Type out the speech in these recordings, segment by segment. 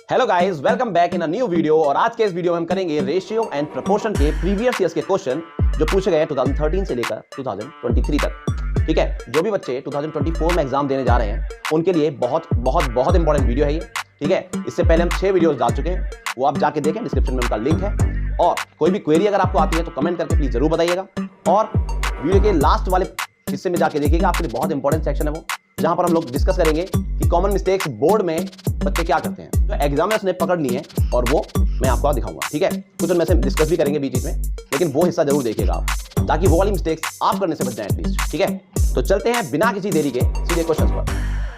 Hello guys, welcome back in a new video. और आज के इस वीडियो में हम करेंगे रेशियो एंड प्रोपोर्शन के प्रीवियस ईयर्स के क्वेश्चन जो पूछे गए हैं 2013 से लेकर 2023 तक। ठीक है, जो भी बच्चे 2024 में एग्जाम देने जा रहे हैं उनके लिए बहुत बहुत बहुत इंपॉर्टेंट वीडियो है ये। ठीक है, इससे पहले हम 6 वीडियोस डाल चुके हैं, वो आप जाके देखें, डिस्क्रिप्शन में उनका लिंक है। और कोई भी क्वेरी अगर आपको आती है तो कमेंट करके प्लीज जरूर बताइएगा। और वीडियो के लास्ट वाले हिस्से में जाके देखिएगा, आपके लिए बहुत इंपॉर्टेंट सेक्शन है वो, जहां पर हम लोग डिस्कस करेंगे कि कॉमन मिस्टेक्स बोर्ड में बच्चे क्या करते हैं, तो एग्जामिनर्स ने पकड़ लिए हैं और वो मैं आपको दिखाऊंगा। ठीक है, कुछ उनमें से डिस्कस भी करेंगे बीच में, लेकिन वो हिस्सा जरूर देखिएगा आप, ताकि वो वाली मिस्टेक्स आप करने से बच जाए एटलीस्ट। ठीक है, तो चलते हैं बिना किसी देरी के सीधे क्वेश्चन पर।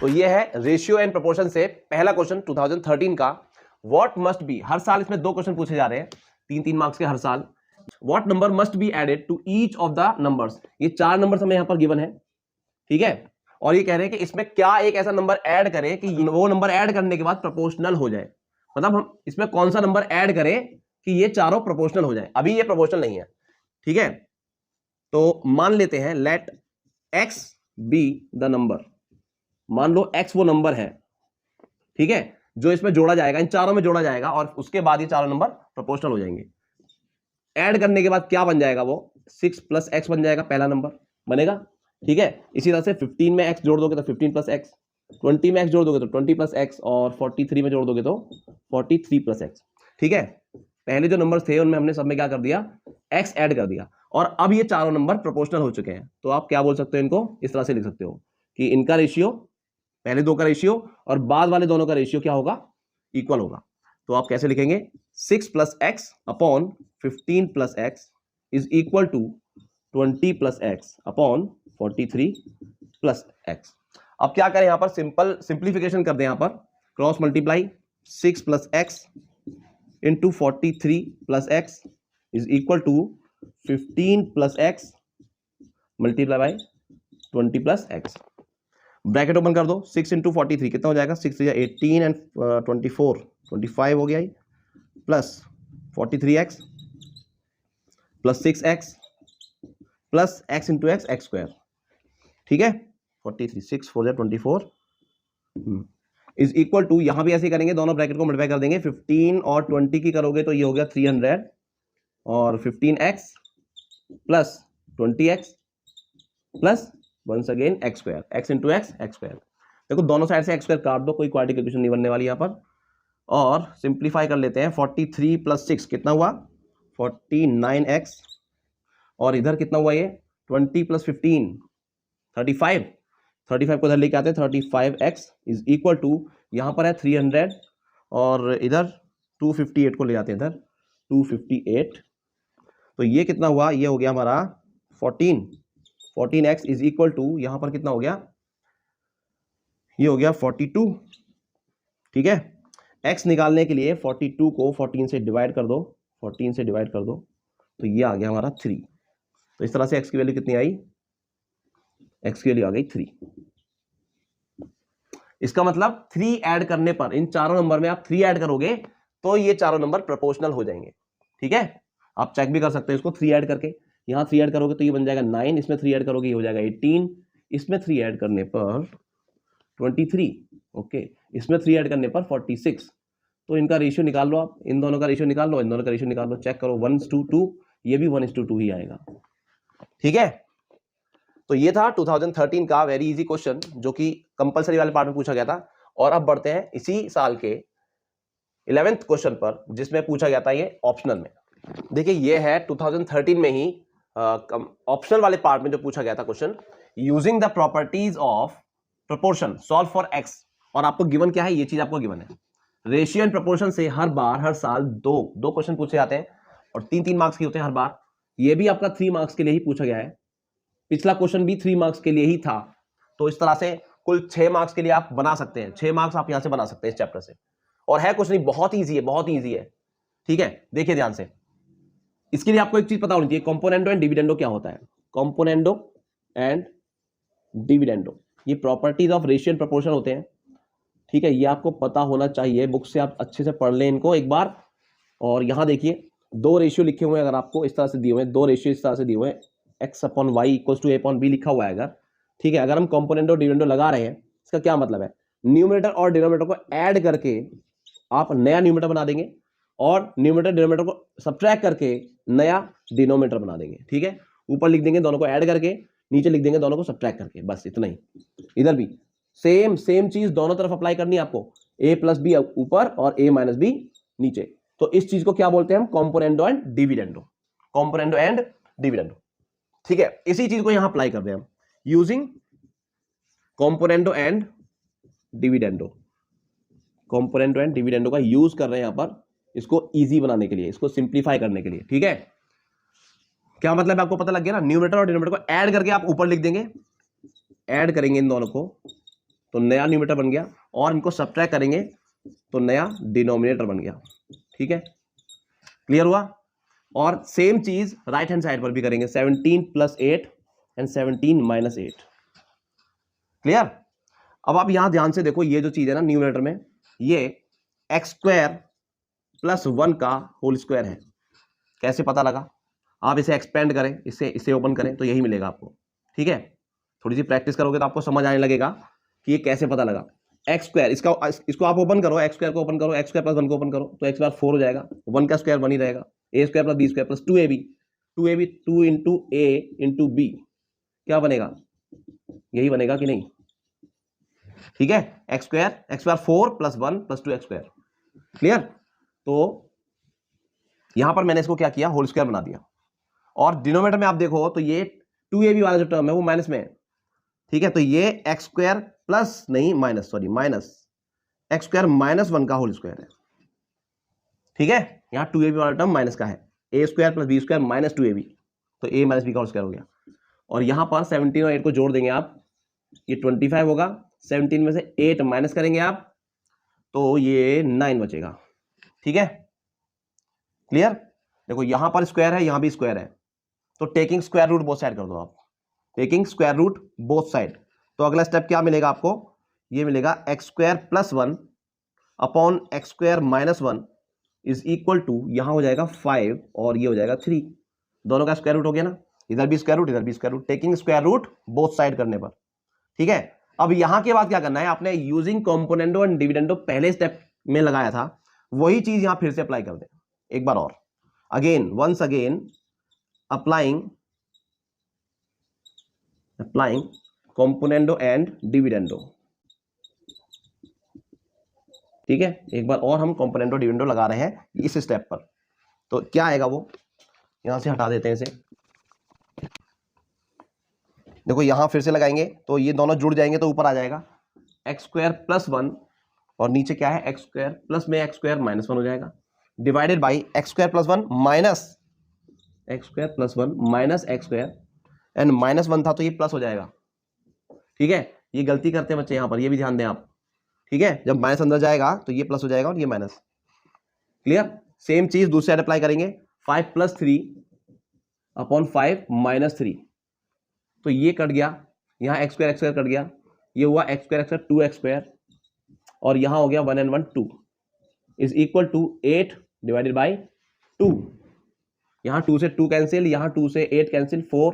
तो ये है रेशियो एंड प्रोपोर्शन से पहला क्वेश्चन 2013 का। व्हाट मस्ट बी, हर साल इसमें 2 क्वेश्चन पूछे जा रहे हैं, 3-3 मार्क्स के हर साल। What number must be added to each of the numbers, ये 4 नंबर हमें यहां पर गिवन है। ठीक है, और ये कह रहे हैं कि इसमें क्या एक ऐसा नंबर ऐड करें कि वो नंबर ऐड करने के बाद प्रोपोर्शनल हो जाए। मतलब हम इसमें कौन सा नंबर ऐड करें कि ये चारों प्रोपोर्शनल हो जाए। अभी ये प्रोपोर्शनल नहीं है। ठीक है, तो मान लेते हैं let x be the number. मान लो x वो नंबर है, ठीक है, जो इसमें जोड़ा जाएगा, इन चारों में जोड़ा जाएगा और उसके बाद ये चारों नंबर प्रोपोर्शनल हो जाएंगे। ऐड करने के बाद क्या बन जाएगा, वो 6 प्लस x बन जाएगा, पहला नंबर बनेगा। ठीक है, इसी तरह से 15 में x जोड़ दोगे तो 15 प्लस x, 20 में x जोड़ दोगे तो 20 प्लस x, और 43 में जोड़ दोगे तो 43 प्लस x। ठीक है, पहले जो नंबर थे उनमें हमने सब में क्या कर दिया, x ऐड कर दिया, और अब ये चारों नंबर प्रोपोर्शनल हो चुके हैं। तो आप क्या बोल सकते हो, इनको इस तरह से लिख सकते हो कि इनका रेशियो, पहले 2 का रेशियो और बाद वाले दोनों का रेशियो क्या होगा, इक्वल होगा। तो आप कैसे लिखेंगे, 6 plus x upon 15 plus x is equal to 20 plus x upon 43 plus x। अब क्या करें, यहां पर सिंप्लीफिकेशन कर दें, यहां पर cross multiply, 6 plus x into 43 plus x is equal to 15 plus x multiply by 20 plus x। Bracket open कर दो, 6 इंटू 43 कितना हो जाएगा, 6 या 18 एंड 25 हो गया ही, plus 43x plus 6x plus x into x square. ठीक है, 43 6 4 24 इज इक्वल टू, यहां भी ऐसे ही करेंगे, दोनों ब्रैकेट को मल्टीप्लाई कर देंगे, 15 और 20 की करोगे तो ये हो गया 300 और 15x plus 20x plus once again x square, x into x square. देखो दोनों साइड से x स्क्वायर काट दो, कोई क्वाड्रेटिक इक्वेशन नहीं बनने वाली यहां पर। और सिंप्लीफाई कर लेते हैं, 43 प्लस 6 कितना हुआ, 49x, और इधर कितना हुआ ये 20 प्लस 15 35 को इधर लेके आते हैं, 35x इज इक्वल टू, यहां पर है 300 और इधर 258 को ले जाते हैं इधर 258। तो ये कितना हुआ, ये हो गया हमारा 14x इज इक्वल टू, यहां पर कितना हो गया, ये हो गया 42। ठीक है, x निकालने के लिए 42 को 14 से डिवाइड कर दो, 14 से डिवाइड कर दो तो ये आ गया हमारा 3। तो इस तरह से x की वैल्यू कितनी आई, x की वैल्यू आ गई 3। इसका मतलब 3 ऐड करने पर, इन चारों नंबर में आप 3 ऐड करोगे तो ये चारों नंबर प्रोपोर्शनल हो जाएंगे। ठीक है, आप चेक भी कर सकते हैं इसको, 3 ऐड करके, यहां 3 ऐड करोगे तो ये बन जाएगा 9, इसमें 3 ऐड करोगे ये हो जाएगा 18, इसमें 3 ऐड करने पर 23, ओके, इसमें 3 ऐड करने पर 46। तो इनका रेशियो निकाल लो आप, इन दोनों का रेशियो निकाल लो, इन दोनों का रेशियो निकाल लो, चेक करो 1:2, ये भी 1:2 ही आएगा। ठीक है, तो ये था 2013 का वेरी इजी क्वेश्चन जो कि कंपलसरी वाले पार्ट में पूछा गया था। और अब बढ़ते हैं इसी साल के 11th क्वेश्चन पर, जिसमें पूछा गया था ये ऑप्शनल में। देखिए ये है 2013 में ही ऑप्शनल वाले पार्ट में जो पूछा गया था question, using the properties of proportion solve for x। और आपको गिवन क्या है, ये चीज आपको गिवन है, रेशियो एंड प्रोपोर्शन से हर साल दो क्वेश्चन पूछे जाते हैं और 3-3 मार्क्स के होते हैं हर बार। ये भी आपका 3 मार्क्स के लिए ही पूछा गया है, पिछला क्वेश्चन भी 3 मार्क्स के लिए ही था। तो इस तरह से कुल 6 मार्क्स के लिए आप बना सकते हैं, 6 मार्क्स आप यहां से बना सकते हैं इस चैप्टर से। और है कुछ नहीं, बहुत ईजी है, बहुत ईजी है। ठीक है, देखिए ध्यान से, इसके लिए आपको एक चीज पता होनी चाहिए, कंपोनेंडो एंड डिविडेंडो क्या होता है। कंपोनेंडो एंड डिविडेंडो ये properties of ratio and proportion होते हैं। ठीक है, ये आपको पता होना चाहिए, बुक से आप अच्छे से पढ़ लें इनको एक बार। और यहां देखिए 2 रेशियो लिखे हुए हैं, अगर आपको इस तरह से दिए हुए हैं 2 रेशियो इस तरह से दिए हुए हैं, x upon y equals to a upon b लिखा हुआ है अगर, ठीक है, अगर हम कंपोनेंट और डिविडेंडो लगा रहे हैं, इसका क्या मतलब है, न्यूमरेटर और डिनोमिनेटर को ऐड करके आप नया न्यूमरेटर बना देंगे और न्यूमरेटर डिनोमिनेटर को सब्ट्रैक्ट करके नया डिनोमिनेटर बना देंगे, ठीक है। ऊपर लिख देंगे दोनों को ऐड करके, नीचे लिख देंगे दोनों को सब्ट्रैक्ट करके, बस इतना ही। इधर भी सेम चीज दोनों तरफ अप्लाई करनी है आपको, a प्लस बी ऊपर और a माइनस बी नीचे। तो इस चीज को क्या बोलते हैं हम, componendo and dividendo, componendo and dividendo, ठीक है। इसी चीज को यहां अप्लाई कर रहे हैं हम, using componendo and dividendo, componendo and dividendo का यूज कर रहे हैं यहां पर, इसको इजी बनाने के लिए, इसको सिंप्लीफाई करने के लिए, ठीक है। क्या मतलब है आपको पता लग गया ना, न्यूमरेटर और डिनोमिनेटर को ऐड करके आप ऊपर लिख देंगे, ऐड करेंगे इन दोनों को तो नया न्यूमरेटर बन गया, और इनको सब्ट्रैक्ट करेंगे तो नया डिनोमिनेटर बन गया, ठीक है। क्लियर हुआ। और सेम चीज राइट हैंड साइड पर भी करेंगे, 17 प्लस 8 एंड 17 माइनस 8। क्लियर। अब आप यहां ध्यान से देखो, ये जो चीज है ना न्यूमरेटर में, ये एक्स स्क्वायर प्लस 1 का होल स्क्वायर है। कैसे पता लगा, आप इसे एक्सपेंड करें, इसे ओपन करें तो यही मिलेगा आपको, ठीक है। थोड़ी सी प्रैक्टिस करोगे तो आपको समझ आने लगेगा कि ये कैसे पता लगा। एक्स स्क्वायर, इसको आप ओपन करो, एक्स स्क्वायर को ओपन करो, एक्स स्क्वायर प्लस 1 को ओपन करो तो एक्स स्क्वायर 4 हो जाएगा, 1 का स्क्वायर 1 ही रहेगा, a square plus b square plus 2ab, 2 into a into b, क्या बनेगा, यही बनेगा कि नहीं, ठीक है। X square 4 plus 1 plus 2 x square. Clear. तो यहां पर मैंने इसको क्या किया, होल स्क्वायर बना दिया, और डिनोमिनेटर में आप देखो तो ये 2ab वाला जो टर्म है वो माइनस में है, ठीक है। तो ये एक्स स्क्वायर प्लस नहीं माइनस एक्स स्क्वायर माइनस 1 का होल स्क्वायर है, ठीक है। यहां 2ab वाला टर्म माइनस का है, ए square plus b square minus 2ab, तो a माइनस बी का होल स्क्वायर हो गया। और यहां पर 17 और 8 को जोड़ देंगे आप, ये 25 होगा, 17 में से 8 माइनस करेंगे आप तो ये 9 बचेगा, ठीक है। क्लियर। देखो यहां पर स्क्वायर है, यहां भी स्क्वायर है, तो taking square root both side कर दो आप, taking square root both side. तो अगला स्टेप क्या मिलेगा आपको, ये मिलेगा x square plus 1 upon x square minus 1 is equal to, यहां हो जाएगा 5 और ये हो जाएगा 3, दोनों का स्क्वायर रूट हो गया ना, इधर भी स्क्वायर रूट इधर भी square root, taking square root both side करने पर, ठीक है। अब यहां के बाद क्या करना है, आपने यूजिंग कॉम्पोनेंडो एंड डिविडेंडो पहले स्टेप में लगाया था, वही चीज यहां फिर से अप्लाई कर दे एक बार और, again once again applying componendo and dividendo, ठीक है। एक बार और हम कॉम्पोनेंडो डिविडेंडो लगा रहे हैं इस स्टेप पर, तो क्या आएगा वो, यहां से हटा देते हैं इसे। देखो यहां फिर से लगाएंगे तो ये दोनों जुड़ जाएंगे तो ऊपर आ जाएगा एक्स स्क्वायर प्लस 1 और नीचे क्या है, एक्स स्क्वायर प्लस में एक्स स्क्वायर माइनस 1 हो जाएगा, divided by x square plus 1 minus x square plus 1 minus x square, and minus 1 था तो ये प्लस हो जाएगा, ठीक है। ये गलती करते हैं बच्चे यहां पर, ये भी ध्यान दें आप, ठीक है। जब माइनस अंदर जाएगा तो ये प्लस हो जाएगा और ये माइनस। क्लियर। सेम चीज दूसरी साइड अप्लाई करेंगे, 5 प्लस 3 अपॉन 5 माइनस 3, तो ये कट गया, यहां एक्स स्क्वायर कट गया, ये हुआ एक्स स्क्वायर 2 एक्स स्क्वायर, और यहां हो गया 1 and 1 2 is equal to 8 divided by 2, यहां 2 से 2 कैंसिल, यहां 2 से 8 कैंसिल, 4,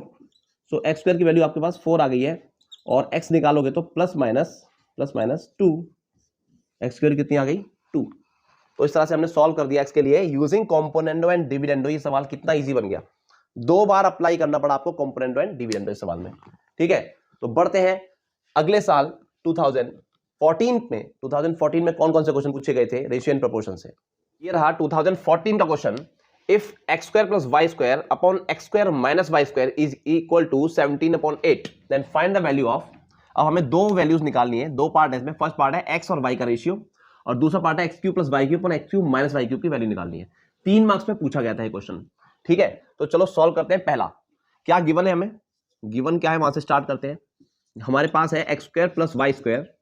सो एक्स स्क्वायर की वैल्यू आपके पास 4 आ गई है, और एक्स निकालोगे तो प्लस माइनस 2, एक्स स्क्वायर कितनी आ गई 2। तो इस तरह से हमने सॉल्व कर दिया एक्स के लिए यूजिंग कॉम्पोनेंडो एंड डिविडेंडो। ये सवाल कितना इजी बन गया, 2 बार अप्लाई करना पड़ा आपको कॉम्पोनेंडो एंड डिविडेंडो इस सवाल में, ठीक है। तो बढ़ते हैं अगले साल 2014 में कौन कौन से क्वेश्चन पूछे गए थे रेशियो एंड प्रोपोर्शन से। ये रहा 2014 का question, if x square plus y square upon x square minus y square is equal to 17/8 then find the value of. अब हमें 2 वैल्यूज निकालनी है, 2 पार्ट है इसमें, फर्स्ट पार्ट है एक्स और वाई का रेशियो, और दूसरा पार्ट है x cube plus Y cube upon x cube minus y cube की वैल्यू निकालनी है। 3 मार्क्स में पूछा गया था ये क्वेश्चन, ठीक है। तो चलो सॉल्व करते हैं। पहला क्या गिवन है, हमें गिवन क्या है वहां से स्टार्ट करते हैं। हमारे पास है x square plus y square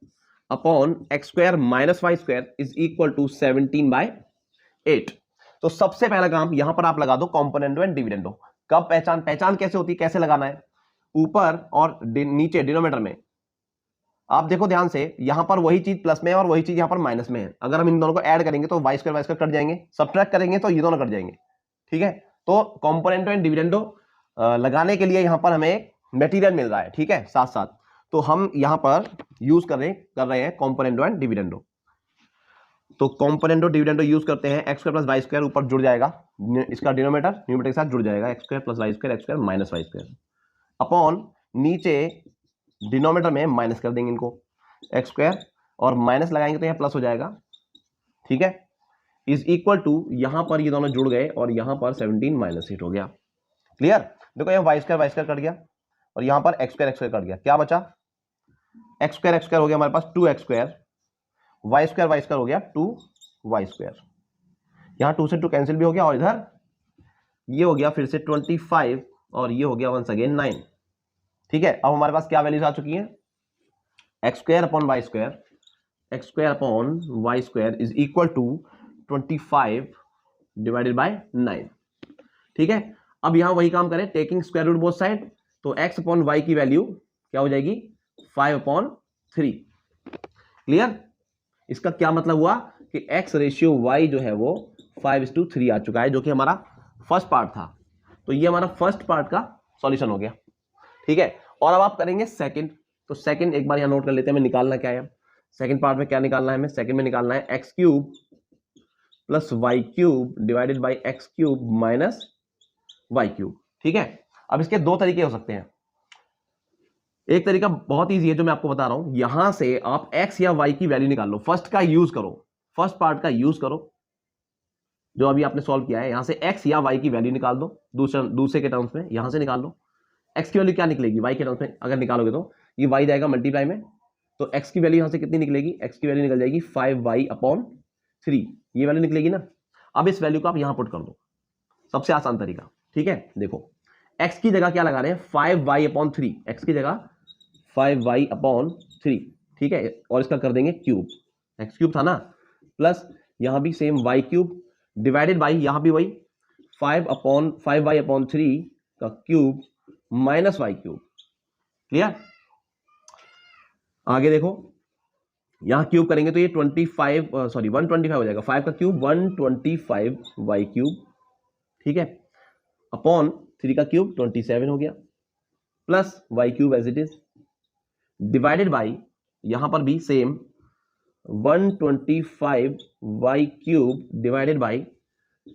upon x square minus y square is equal to 17/8। तो सबसे पहला काम यहां पर आप लगा दो कॉम्पोनेंडो एंड डिविडेंडो। कब पहचान कैसे होती है, कैसे लगाना है, ऊपर और नीचे डिनोमिनेटर में आप देखो ध्यान से, यहां पर वही चीज प्लस में है और वही चीज यहां पर माइनस में है। अगर हम इन दोनों को ऐड करेंगे तो वाई स्क्वायर कट जाएंगे, सब्ट्रैक्ट करेंगे तो ये दोनों कट जाएंगे, ठीक है। तो कॉम्पोनेंडो एंड डिविडेंडो लगाने के लिए यहां पर हमें मटेरियल मिल रहा है, ठीक है, साथ साथ। तो हम यहां पर यूज कर रहे हैं कॉम्पोनेंडो एंड डिविडेंडो। तो कॉम्पोनेंटो डिविडेंडो यूज करते हैं, x square plus y square ऊपर जुड़ जाएगा, इसका डिनोमिनेटर न्यूमरेटर के साथ जुड़ जाएगा, x square plus y square, x square minus y square, upon नीचे डिनोमिनेटर में माइनस कर देंगे इनको, एक्स स्क्वायर और माइनस लगाएंगे तो यहाँ प्लस हो जाएगा, ठीक है, इज इक्वल टू, यहां पर ये दोनों जुड़ गए और यहां पर 17 माइनस 8 हो गया। क्लियर? देखो यहाँ वाई स्क्वायर कट गया और यहां पर एक्स स्क्वायर कट गया, क्या बचा, एक्स स्क्वायर हो गया हमारे पास 2 एक्स स्क्वायर, वाई स्क्वायर हो गया 2 वाई स्क्वायर, यहां 2 से 2 कैंसिल भी हो गया और इधर ये हो गया फिर से 25 और ये हो गया वंस अगेन 9। ठीक है, अब हमारे पास क्या वैल्यूज आ चुकी हैं, x square upon y square, x square upon y square is equal to 25 divided by 9। ठीक है, अब यहां वही काम करें, taking square root both side, तो x अपॉन वाई की वैल्यू क्या हो जाएगी 5/3। क्लियर? इसका क्या मतलब हुआ कि x रेशियो y जो है वो 5:3 आ चुका है, जो कि हमारा फर्स्ट पार्ट था। तो ये हमारा फर्स्ट पार्ट का सॉल्यूशन हो गया। ठीक है, और अब आप करेंगे सेकंड, तो सेकंड एक बार यहां नोट कर लेते हैं, हमें निकालना क्या है सेकंड पार्ट में, क्या निकालना है हमें सेकंड में निकालना है x cube plus Y cube divided by x cube minus y cube. ठीक है, अब इसके दो तरीके हो सकते हैं, एक तरीका बहुत ईजी है जो मैं आपको बता रहा हूं, यहां से आप x या y की वैल्यू निकाल लो, फर्स्ट का यूज करो, फर्स्ट पार्ट का यूज करो जो अभी आपने सॉल्व किया है, यहां से x या y की वैल्यू निकाल दो, दूसरे के टर्म्स में यहां से निकाल लो, x की वैल्यू क्या निकलेगी y के टर्म्स में अगर निकालोगे तो ये y जाएगा मल्टीप्लाई में, तो x की वैल्यू यहां से कितनी निकलेगी, x की वैल्यू निकल जाएगी 5y/3, ये वैल्यू निकलेगी ना। अब इस वैल्यू को आप यहां पुट कर दो, सबसे आसान तरीका। ठीक है, देखो x की जगह क्या लगा रहे हैं 5y/3, x की जगह 5y/3, ठीक है, और इसका कर देंगे क्यूब, x क्यूब था ना, प्लस यहां भी same y cube divided by यहां भी वही 5y/3 का cube minus y cube. Clear? आगे देखो, यहां क्यूब करेंगे तो ये 125 हो जाएगा, 5 का क्यूब 125 y क्यूब, ठीक है, अपॉन 3 का क्यूब 27 हो गया, plus y cube as it is divided by यहां पर भी same 125 y cube divided by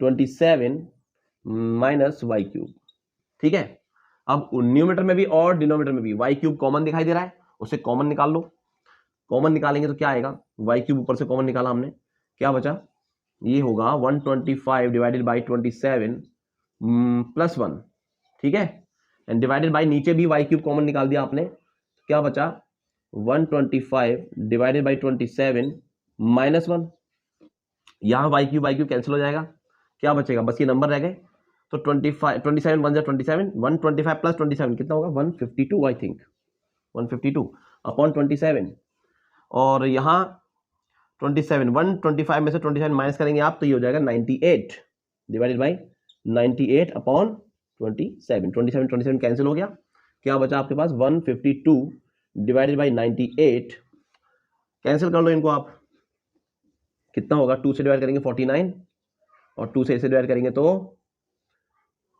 27 minus y cube. ठीक है, अब न्यूमरेटर में भी और डिनोमिनेटर में भी y क्यूब कॉमन दिखाई दे रहा है, उसे कॉमन निकाल लो, कॉमन निकालेंगे तो क्या आएगा, y क्यूब ऊपर से कॉमन निकाला हमने, क्या बचा, ये होगा 125 डिवाइडेड बाई 27 प्लस 1, ठीक है, एंड डिवाइडेड बाई नीचे भी y क्यूब कॉमन निकाल दिया आपने, क्या बचा 125 डिवाइडेड बाई 27 माइनस 1, यहां y क्यूब कैंसिल हो जाएगा, क्या बचेगा, बस ये नंबर रह गए, तो 27 1 जा 27, 125 प्लस 27 कितना होगा 152, आई थिंक 152 अपॉन 27, और यहां 125 में से 27 माइनस करेंगे आप तो ये हो जाएगा 98 डिवाइडेड बाई 98 अपॉन 27 कैंसिल हो गया, क्या बचा आपके पास 152 डिवाइडेड बाई 98, कैंसिल कर लो इनको आप, कितना होगा, 2 से डिवाइड करेंगे 49 और 2 से इसे डिवाइड करेंगे तो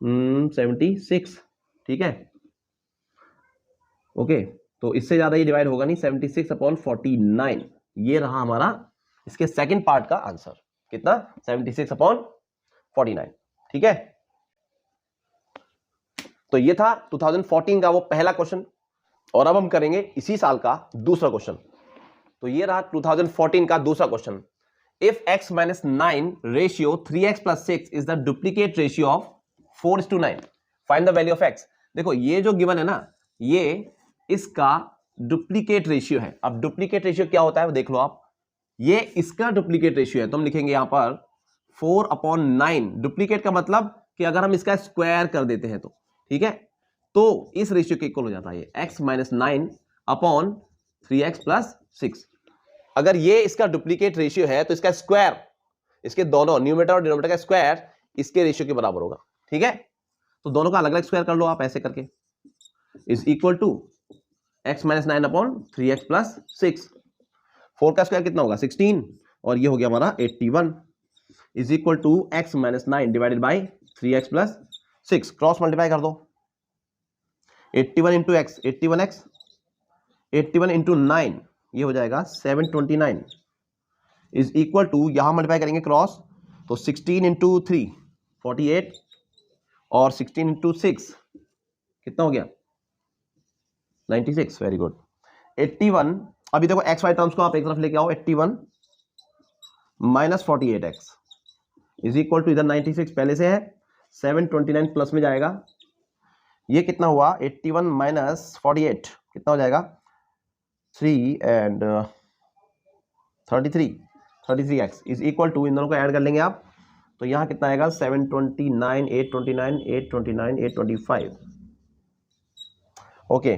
76। ठीक है, ओके, तो इससे ज्यादा ये डिवाइड होगा नहीं, 76/49, ये रहा हमारा इसके सेकंड पार्ट का आंसर, कितना 76/49। ठीक है, तो ये था 2014 का वो पहला क्वेश्चन, और अब हम करेंगे इसी साल का दूसरा क्वेश्चन। तो ये रहा 2014 का दूसरा question, if x - 9 ratio 3x + 6 is the duplicate ratio of 4:9, find the value of x। देखो ये जो गिवन है ना, ये इसका डुप्लीकेट रेशियो है। अब डुप्लीकेट रेशियो क्या होता है वो देख लो आप, ये इसका डुप्लीकेट रेशियो है, तो हम लिखेंगे यहां पर 4/9, डुप्लीकेट का मतलब कि अगर हम इसका स्क्वायर कर देते हैं तो, ठीक है, तो इस रेशियो के इक्वल हो जाता है ये x - 9 अपॉन 3x + 6। अगर ये इसका डुप्लीकेट रेशियो है तो इसका स्क्वायर, इसके दोनों न्यूमरेटर और डिनोमिनेटर का स्क्वायर इसके रेशियो के बराबर होगा। ठीक है, तो दोनों का अलग अलग स्क्वायर कर लो आप ऐसे करके, is equal to x - 9 upon 3x + 6, 4 का स्क्वायर कितना होगा 16, और ये हो गया हमारा 81, is equal to x - 9 divided by 3x + 6, cross multiply कर दो, 81 इंटू एक्स 81x, 81 इंटू 9 ये हो जाएगा 729, इज इक्वल टू, यहां मल्टीप्लाई करेंगे क्रॉस, तो 16 इंटू 3 48 और 16 इंटू 6 कितना हो गया 96। Very good. 81, अभी देखो एक्स वाई टर्म्स को आप एक तरफ लेके आओ, 81 minus 48x is equal to, इधर 96 पहले से है, 729 प्लस में जाएगा, ये कितना हुआ 81 माइनस 48 कितना हो जाएगा 3 and 33x is equal to, इन दोनों को ऐड कर लेंगे आप, तो यहां कितना आएगा 729 829 829 825। ओके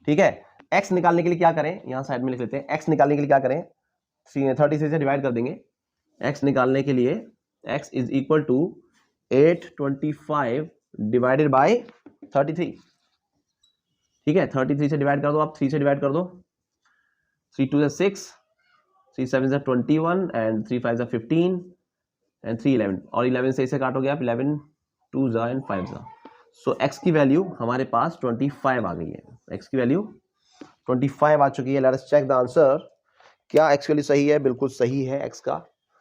ठीक है। x निकालने के लिए क्या करें, यहां साइड में लिख लेते हैं, x निकालने के लिए क्या करें 33 से डिवाइड कर देंगे। x निकालने के लिए x is equal to 825 divided by 33। ठीक है, 33 से डिवाइड कर दो आप, 3 से डिवाइड कर दो, 3 2 6, 3 7 21 एंड 3 5 15 एंड 3 11, और 11 से इसे काटोगे आप, 11 2 एंड 5 जा, सो x की वैल्यू हमारे पास 25 आ गई है, x की वैल्यू 25 आ चुकी है। Let us check the answer, क्या x वैल्यू सही है, बिल्कुल सही है x का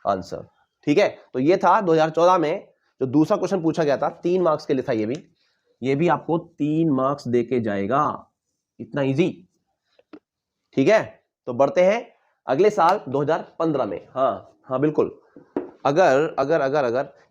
आंसर। ठीक है, तो ये था 2014 में जो दूसरा क्वेश्चन पूछा गया था, 3 मार्क्स के लिए था, ये भी आपको 3 मार्क्स देके जाएगा, इतना इजी। ठीक है, तो बढ़ते हैं अगले साल 2015 में। हाँ बिल्कुल, अगर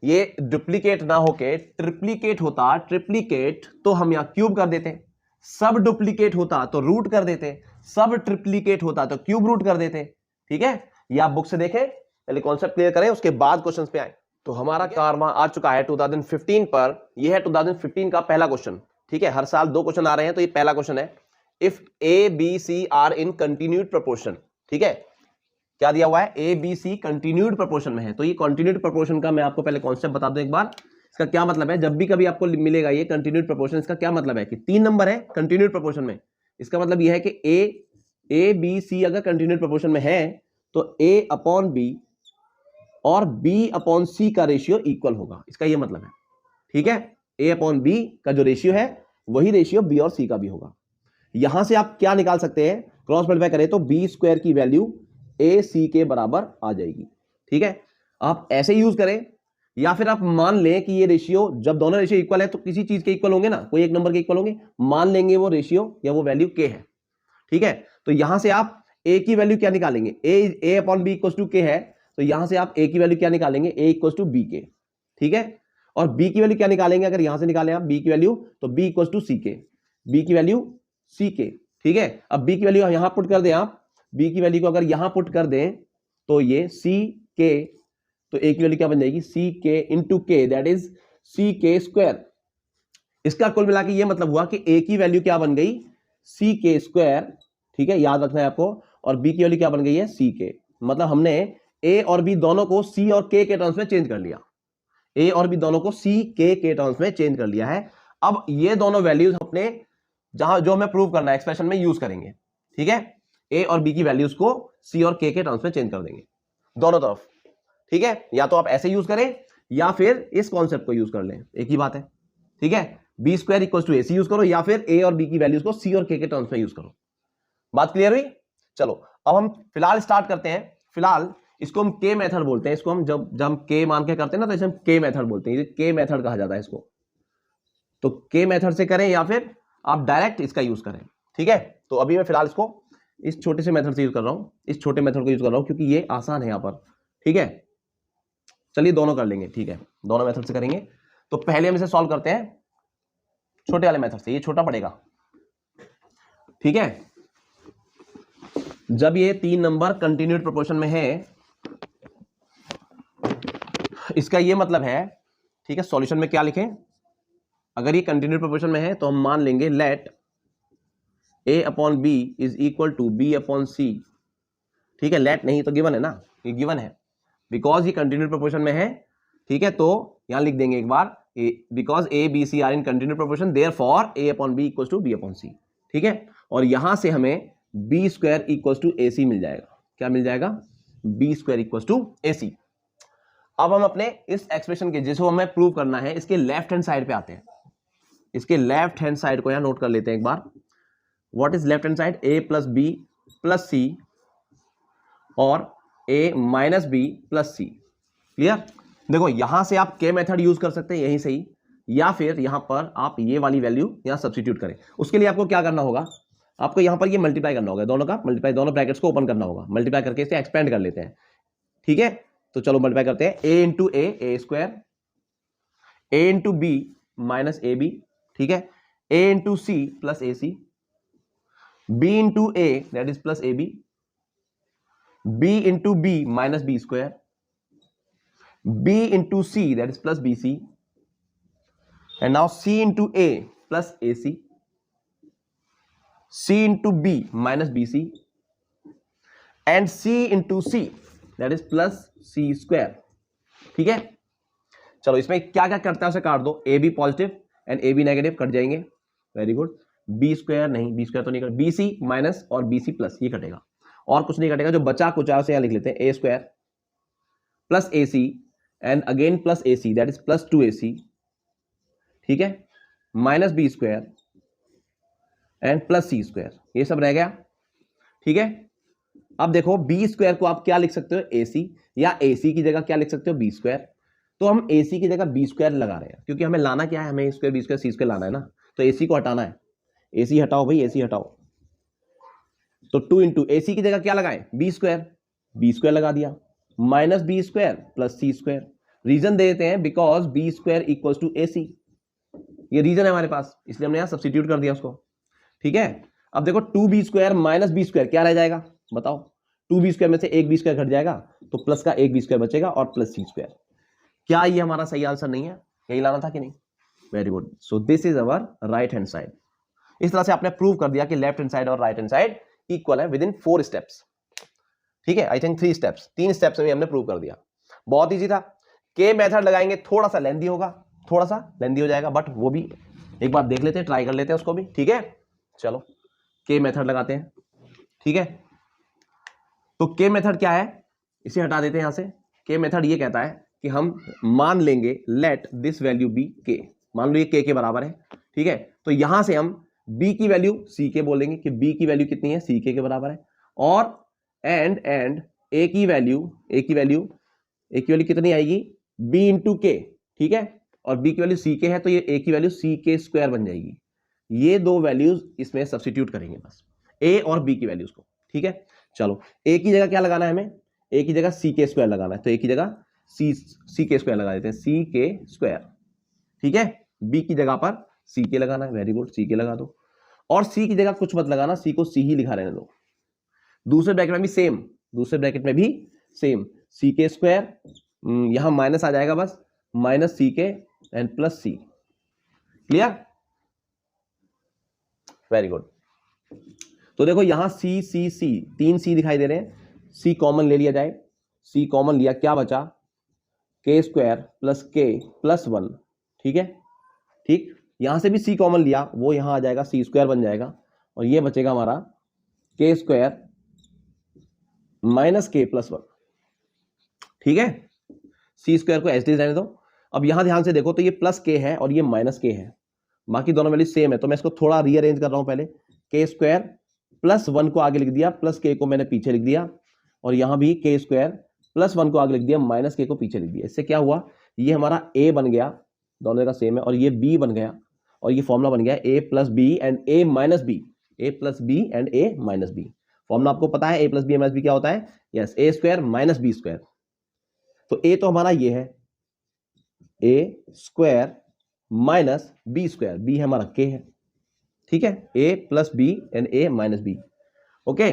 ये डुप्लीकेट ना होके ट्रिप्लीकेट होता, ट्रिप्लीकेट तो हम यहां क्यूब कर देते, सब डुप्लीकेट होता तो रूट कर देते, सब ट्रिप्लीकेट होता तो क्यूब रूट कर देते। ठीक है, ये आप बुक से देखें, पहले कॉन्सेप्ट क्लियर करें, उसके बाद क्वेश्चंस पे आए। तो हमारा कारवा आ चुका है 2015 पर, यह है 2015 का पहला क्वेश्चन। ठीक है, हर साल 2 क्वेश्चन आ रहे हैं, तो ये पहला क्वेश्चन है, if a b c are in continued proportion. ठीक है, क्या दिया हुआ है, a b c continued proportion में है, तो ये कंटिन्यूड प्रोपोर्शन का मैं आपको पहले कॉन्सेप्ट बता दूं एक बार, इसका क्या मतलब है। जब भी कभी आपको मिलेगा ये कंटिन्यूड प्रोपोर्शन, इसका क्या मतलब है कि 3 नंबर है कंटिन्यूड प्रोपोर्शन में, इसका मतलब यह है कि ए बी सी अगर कंटिन्यूड प्रोपोर्शन में है तो ए अपॉन बी और बी अपॉन सी का रेशियो इक्वल होगा, इसका यह मतलब है। ठीक है, ए अपॉन बी का जो रेशियो है वही रेशियो बी और सी का भी होगा। यहां से आप क्या निकाल सकते हैं, क्रॉस मल्टीप्लाई करें तो बी स्क्वायर की वैल्यू ए सी के बराबर आ जाएगी। ठीक है, आप ऐसे यूज करें, या फिर आप मान लें कि ये रेशियो, जब दोनों रेशियो इक्वल है तो किसी चीज के इक्वल होंगे ना, कोई एक नंबर के इक्वल होंगे, मान लेंगे वो रेशियो या वो वैल्यू के है। ठीक है, तो यहां से आप ए की वैल्यू क्या निकालेंगे, ए अपॉन बी इक्वल टू के है, तो यहां से आप ए की वैल्यू क्या निकालेंगे, ए इक्वल टू बी के। ठीक है, और बी की वैल्यू क्या निकालेंगे, अगर यहां से निकालें आप बी की वैल्यू, तो बी इक्वल टू सी के, बी की वैल्यू सी के। ठीक है, अब बी की वैल्यू यहां पुट कर दें आप, बी की वैल्यू को अगर यहां पुट कर दें तो ये सी के, तो ए की वैल्यू क्या बन जाएगी, सी के इंटू के, दैट इज सी के स्क्वायर। इसका कुल मिला के ये मतलब हुआ कि ए की वैल्यू क्या बन गई, सी के स्क्वायर। ठीक है, याद रखना है आपको, और बी की वैल्यू क्या बन गई है, सी के। मतलब हमने ए और बी दोनों को सी और के टर्म्स में चेंज कर लिया, ए और बी दोनों को सी के टर्म्स में चेंज कर लिया है। अब ये दोनों वैल्यूज अपने जहां जो हमें प्रूव करना है एक्सप्रेशन में यूज करेंगे। ठीक है, ए और बी की वैल्यूज को सी और के टर्म्स में चेंज कर देंगे दोनों तरफ। ठीक है, या तो आप ऐसे यूज करें या फिर इस कॉन्सेप्ट को यूज कर लें, एक ही बात है। ठीक है, b square equal to a c use करो, या फिर ए और बी की वैल्यूज को सी और के टर्म्स में यूज करो। बात क्लियर हुई? चलो अब हम फिलहाल स्टार्ट करते हैं। फिलहाल इसको हम के मेथड बोलते हैं, इसको हम जब हम के मान के करते हैं ना, तो इसे हम के मेथड बोलते हैं, के मेथड कहा जाता है इसको। तो के मेथड से करें या फिर आप डायरेक्ट इसका यूज करें। ठीक है, तो अभी मैं फिलहाल इसको इस छोटे से मेथड से यूज कर रहा हूं, इस छोटे मेथड को यूज कर रहा हूं क्योंकि ये आसान है यहां पर। ठीक है, चलिए दोनों कर लेंगे। ठीक है, दोनों मेथड से करेंगे। तो पहले हम इसे सॉल्व करते हैं छोटे वाले मेथड से, ये छोटा पड़ेगा। ठीक है, जब ये 3 नंबर कंटिन्यूड प्रोपोर्शन में है, इसका ये मतलब है, ठीक है, सॉल्यूशन में क्या लिखें, अगर ये कंटिन्यूड प्रोपोर्शन में है तो हम मान लेंगे let a upon b is equal to b upon c. ठीक है, लेट नहीं तो गिवन है ना, ये गिवन है बिकॉज ये कंटिन्यूड प्रोपोर्शन में है। ठीक है, तो यहां लिख देंगे एक बार, because a b c are in continued proportion therefore a upon b equal to b upon c. ठीक है, और यहां से हमें b square equal to a c मिल जाएगा। क्या मिल जाएगा, b square equal to a c. अब हम अपने इस एक्सप्रेशन के जिसको हमें प्रूव करना है, इसके लेफ्ट हैंड साइड पे आते हैं। इसके लेफ्ट हैंड साइड को यहां नोट कर लेते हैं एक बार। What is left hand side, a plus b plus c और a minus b plus c. Clear? देखो यहां से आप के मेथड यूज कर सकते हैं यहीं से ही, या फिर यहां पर आप ये वाली वैल्यू यहां सब्स्टिट्यूट करें। उसके लिए आपको क्या करना होगा, आपको यहां पर ये मल्टीप्लाई करना होगा, दोनों का मल्टीप्लाई, दोनों ब्रैकेट्स को ओपन करना होगा, मल्टीप्लाई करके इसे एक्सपेंड कर लेते हैं। ठीक है, तो चलो मल्टीप्लाई करते हैं, a into a square, a into b minus a b, ठीक है, a into c plus a c, b into a that is plus a b into b minus B square, b into c that is plus bc, and now c into a plus ac, c into b minus bc, and c into c that is plus c square। ठीक है, चलो इसमें क्या क्या करता है उसे काट दो, a b positive and a b negative कट जाएंगे, वेरी गुड। बी स्क्वायर नहीं, बी स्क्वायर तो नहीं कट, बी सी माइनस और बी सी प्लस ये कटेगा, और कुछ नहीं कटेगा। जो बचा कुछ से यहां लिख लेते हैं, a square plus a c and again plus a c that is plus 2ac, ठीक है, minus B square and plus c square, ये सब रह गया। ठीक है, अब देखो बी स्क्वायर को आप क्या लिख सकते हो, ए सी, या ए सी की जगह क्या लिख सकते हो, बी स्क्वायर। तो हम ए सी की जगह बी स्क्वायर लगा रहे हैं, क्योंकि हमें लाना क्या है, हमें स्क्वायर बी स्क्वायर सी स्क्वायर लाना है ना, तो ए सी को हटाना है, ए सी हटाओ भाई, ए सी हटाओ। तो 2 इंटू ए सी की जगह क्या लगाए, बी स्क्वायर लगा दिया, minus B square plus c square. Reason दे देते हैं, because b square equals to a c, ये रीजन है हमारे पास, इसलिए हमने यहां सब्स्टिट्यूट कर दिया उसको। ठीक है, अब देखो 2b square minus B square क्या रह जाएगा, बताओ, 2b स्क्वायर में से एक बी स्क्वायर घट जाएगा, तो प्लस का एक बी स्क्वायर बचेगा और प्लस सी स्क्वायर। क्या ये हमारा सही आंसर नहीं है, यही लाना था कि नहीं, very good. So this is our right hand side. इस तरह से आपने प्रूव कर दिया कि लेफ्ट हैंड साइड और राइट हैंड साइड इक्वल है विद इन 4 स्टेप्स। ठीक है, आई थिंक 3 स्टेप्स, 3 स्टेप्स में हमने प्रूव कर दिया, बहुत ईजी था। के मेथड लगाएंगे, थोड़ा सा लेंदी होगा, थोड़ा सा लेंदी हो जाएगा, बट वो भी एक बार देख लेते हैं, ट्राई कर लेते हैं उसको भी। ठीक है, चलो के मेथड लगाते हैं। ठीक है, तो के मेथड क्या है, इसे हटा देते हैं यहां से। के मेथड ये कहता है कि हम मान लेंगे लेट दिस वैल्यू बी के, मान लो ये के बराबर है। ठीक है, तो यहां से हम b की वैल्यू सी के बोलेंगे कि b की वैल्यू कितनी है, सी के बराबर है, और एंड a की वैल्यू कितनी आएगी, b इंटू के। ठीक है, और b की वैल्यू सी के है, तो ये a की वैल्यू सी के स्क्वायर बन जाएगी। ये दो वैल्यूज इसमें सब्स्टिट्यूट करेंगे बस, a और b की वैल्यूज को। ठीक है, चलो a की जगह क्या लगाना है हमें, a की जगह सी के स्क्वायर लगाना है, तो a की जगह सी के स्क्वायर लगा देते हैं, सी के स्क्वायर। ठीक है, b की जगह पर सी के लगाना है, वेरी गुड, सी के लगा दो, और सी की जगह कुछ मत लगाना, सी को सी ही लिखा रहने दो। दूसरे ब्रैकेट में भी सेम, सी के स्क्वायर, यहां माइनस आ जाएगा बस, माइनस सी के and plus c. Clear, very good. तो देखो यहां सी सी सी, 3 सी दिखाई दे रहे हैं, सी कॉमन ले लिया जाए, सी कॉमन लिया, क्या बचा, के स्क्वायर प्लस के प्लस 1। ठीक है, ठीक, यहां से भी सी कॉमन लिया, वो यहां आ जाएगा, सी स्क्वायर बन जाएगा, और ये बचेगा हमारा के स्क्वायर माइनस के प्लस 1। ठीक है, सी स्क्वायर को एज इट इज रहने दो। अब यहां ध्यान से देखो, तो ये प्लस के है और ये माइनस के है, बाकी दोनों वैल्यू सेम है, तो मैं इसको थोड़ा रीअरेंज कर रहा हूं। पहले के स्क्वायर प्लस 1 को आगे लिख दिया, प्लस के को मैंने पीछे लिख दिया, और यहां भी के स्क्वायर प्लस 1 को आगे लिख दिया, माइनस के को पीछे लिख दिया। इससे क्या हुआ, ये हमारा ए बन गया, दोनों का सेम है, और ये बी बन गया, और ये फॉर्मूला बन गया A plus B and A minus B, A plus B and A minus B. Formula आपको पता है, A plus B minus B क्या होता है, yes, A square minus B square. तो ए तो हमारा ये है, ए square minus B square, B है हमारा के है। ठीक है, A plus B and A minus B. Okay,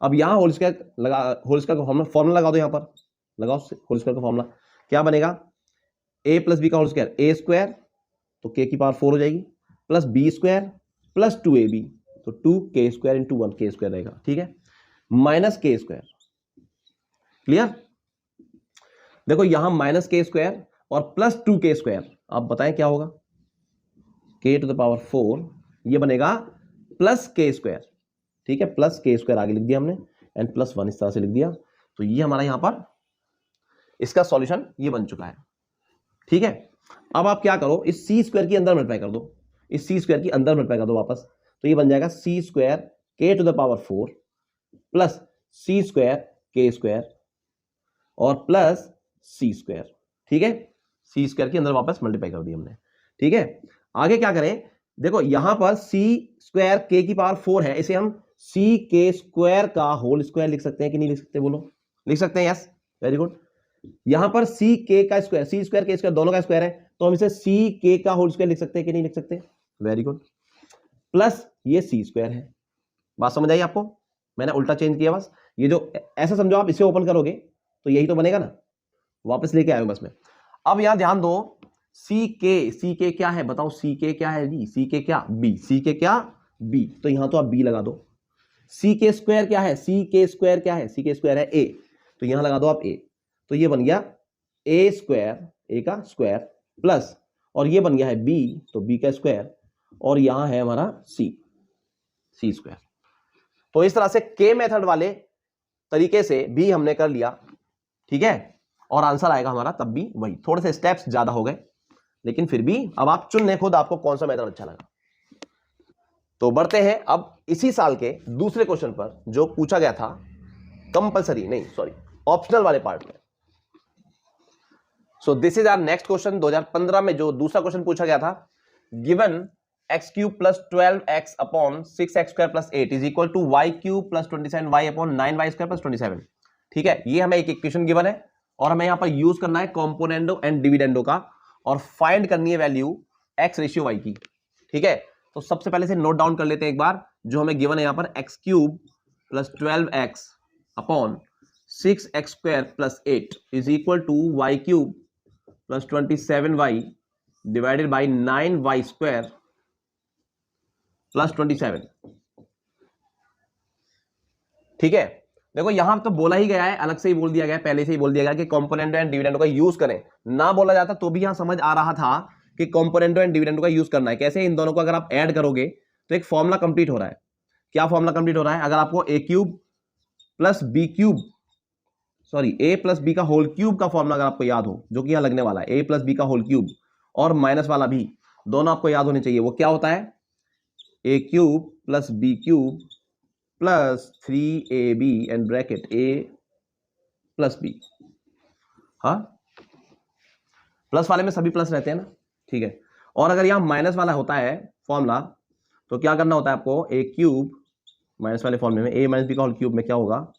अब यहां होल स्क्वायर लगा, होल स्क्वायर का फॉर्मूला लगा दो, यहां पर लगाओ होल स्क्वायर का फॉर्मूला, क्या बनेगा, ए प्लस बी का होल स्क्वायर, ए स्क्वायर तो के की पावर 4 हो जाएगी, plus b square plus 2ab, तो 2 के स्क्वायर इंटू 1 के स्क्वायर रहेगा। ठीक है, माइनस के स्क्वायर। क्लियर, देखो यहां माइनस के स्क्वायर और प्लस 2 के स्क्वायर, आप बताएं क्या होगा, के टू द पावर 4, ये बनेगा प्लस के स्क्वायर। ठीक है, प्लस के स्क्वायर आगे लिख दिया हमने, एंड प्लस 1 इस तरह से लिख दिया, तो ये हमारा यहां पर इसका सॉल्यूशन ये बन चुका है। ठीक है, अब आप क्या करो, इस सी स्क्वायर की अंदर मल्टीप्लाई कर दो, इस सी स्क्वायर की अंदर मल्टीप्लाई कर दो वापस, तो ये बन जाएगा सी स्क्वायर के to the power 4 plus c square के स्क्वायर और प्लस सी स्क्वायर, ठीक है, सी स्क्वायर के अंदर वापस मल्टीप्लाई कर दी हमने, ठीक है। आगे क्या करें, देखो यहां पर सी स्क्वायर के की पावर 4 है, इसे हम सी के स्क्वायर का होल स्क्वायर लिख सकते हैं कि नहीं लिख सकते, बोलो, लिख सकते हैं, यस, वेरी गुड। यहां पर सी के का स्क्वायर, सी स्क्वायर के स्क्वायर दोनों का स्क्वायर है, तो हम इसे सी के का होल स्क्वायर लिख सकते हैं कि नहीं लिख सकते, वेरी गुड, प्लस ये सी स्क्वायर है। बात समझ आई आपको, मैंने उल्टा चेंज किया बस, ये जो ऐसा समझो आप इसे ओपन करोगे तो यही तो बनेगा ना, वापस लेके आए बस में। अब यहां ध्यान दो, सी के क्या है बताओ, सी के क्या है जी, सी के क्या, बी, सी के क्या, बी, तो यहां तो आप बी लगा दो। सी के स्क्वायर क्या है, सी के स्क्वायर क्या है, सी के स्क्वायर है ए, तो यहां लगा दो आप ए, तो ये बन गया ए स्क्वायर, ए का स्क्वायर, प्लस और ये बन गया है बी, तो बी का स्क्वायर, और यहां है हमारा सी, सी स्क्वायर। तो इस तरह से के मेथड वाले तरीके से भी हमने कर लिया, ठीक है, और आंसर आएगा हमारा तब भी वही, थोड़े से स्टेप्स ज्यादा हो गए, लेकिन फिर भी अब आप चुन लें खुद आपको कौन सा मेथड अच्छा लगा। तो बढ़ते हैं अब इसी साल के दूसरे क्वेश्चन पर जो पूछा गया था कंपलसरी नहीं, सॉरी, ऑप्शनल वाले पार्ट में। So this is our next question. 2015 में जो दूसरा क्वेश्चन पूछा गया था, given x cube plus 12x upon 6x square plus 8 is equal to y cube plus 27y upon 9y square plus 27, ठीक है, ये हमें एक इक्वेशन गिवन है और हमें यहां पर यूज करना है कॉम्पोनेंडो एंड डिविडेंडो का, और फाइंड करनी है वैल्यू x रेशियो y की, ठीक है। तो सबसे पहले से नोट डाउन कर लेते हैं एक बार, जो हमें गिवन है यहां पर x cube plus 12x upon 6x square plus 8 is equal to y cube plus 27y divided by 9y square plus 27, ठीक है। देखो यहां तो बोला ही गया है, अलग से ही बोल दिया गया है, पहले से ही बोल दिया गया कि कंपोनेंटो एंड डिविडेंडो का यूज करें, ना बोला जाता तो भी यहां समझ आ रहा था कि कंपोनेंटो एंड डिविडेंडो का यूज करना है। कैसे, इन दोनों को अगर आप ऐड करोगे तो एक फॉर्मूला कंप्लीट हो रहा है। क्या फॉर्मूला कंप्लीट हो रहा है, अगर आपको A cube plus B cube, sorry A plus B का होल क्यूब का फॉर्मूला अगर आपको याद हो, जो कि यहां लगने वाला है, ए प्लस बी का होल क्यूब, और माइनस वाला भी, दोनों आपको याद होने चाहिए। वो क्या होता है, A cube plus B cube plus 3ab and bracket A plus B, हाँ, प्लस वाले में सभी प्लस रहते हैं ना, ठीक है। और अगर यहां माइनस वाला होता है फॉर्मूला, तो क्या करना होता है आपको, ए क्यूब माइनस वाले फॉर्मूले में ए माइनस बी का होल क्यूब में क्या होगा,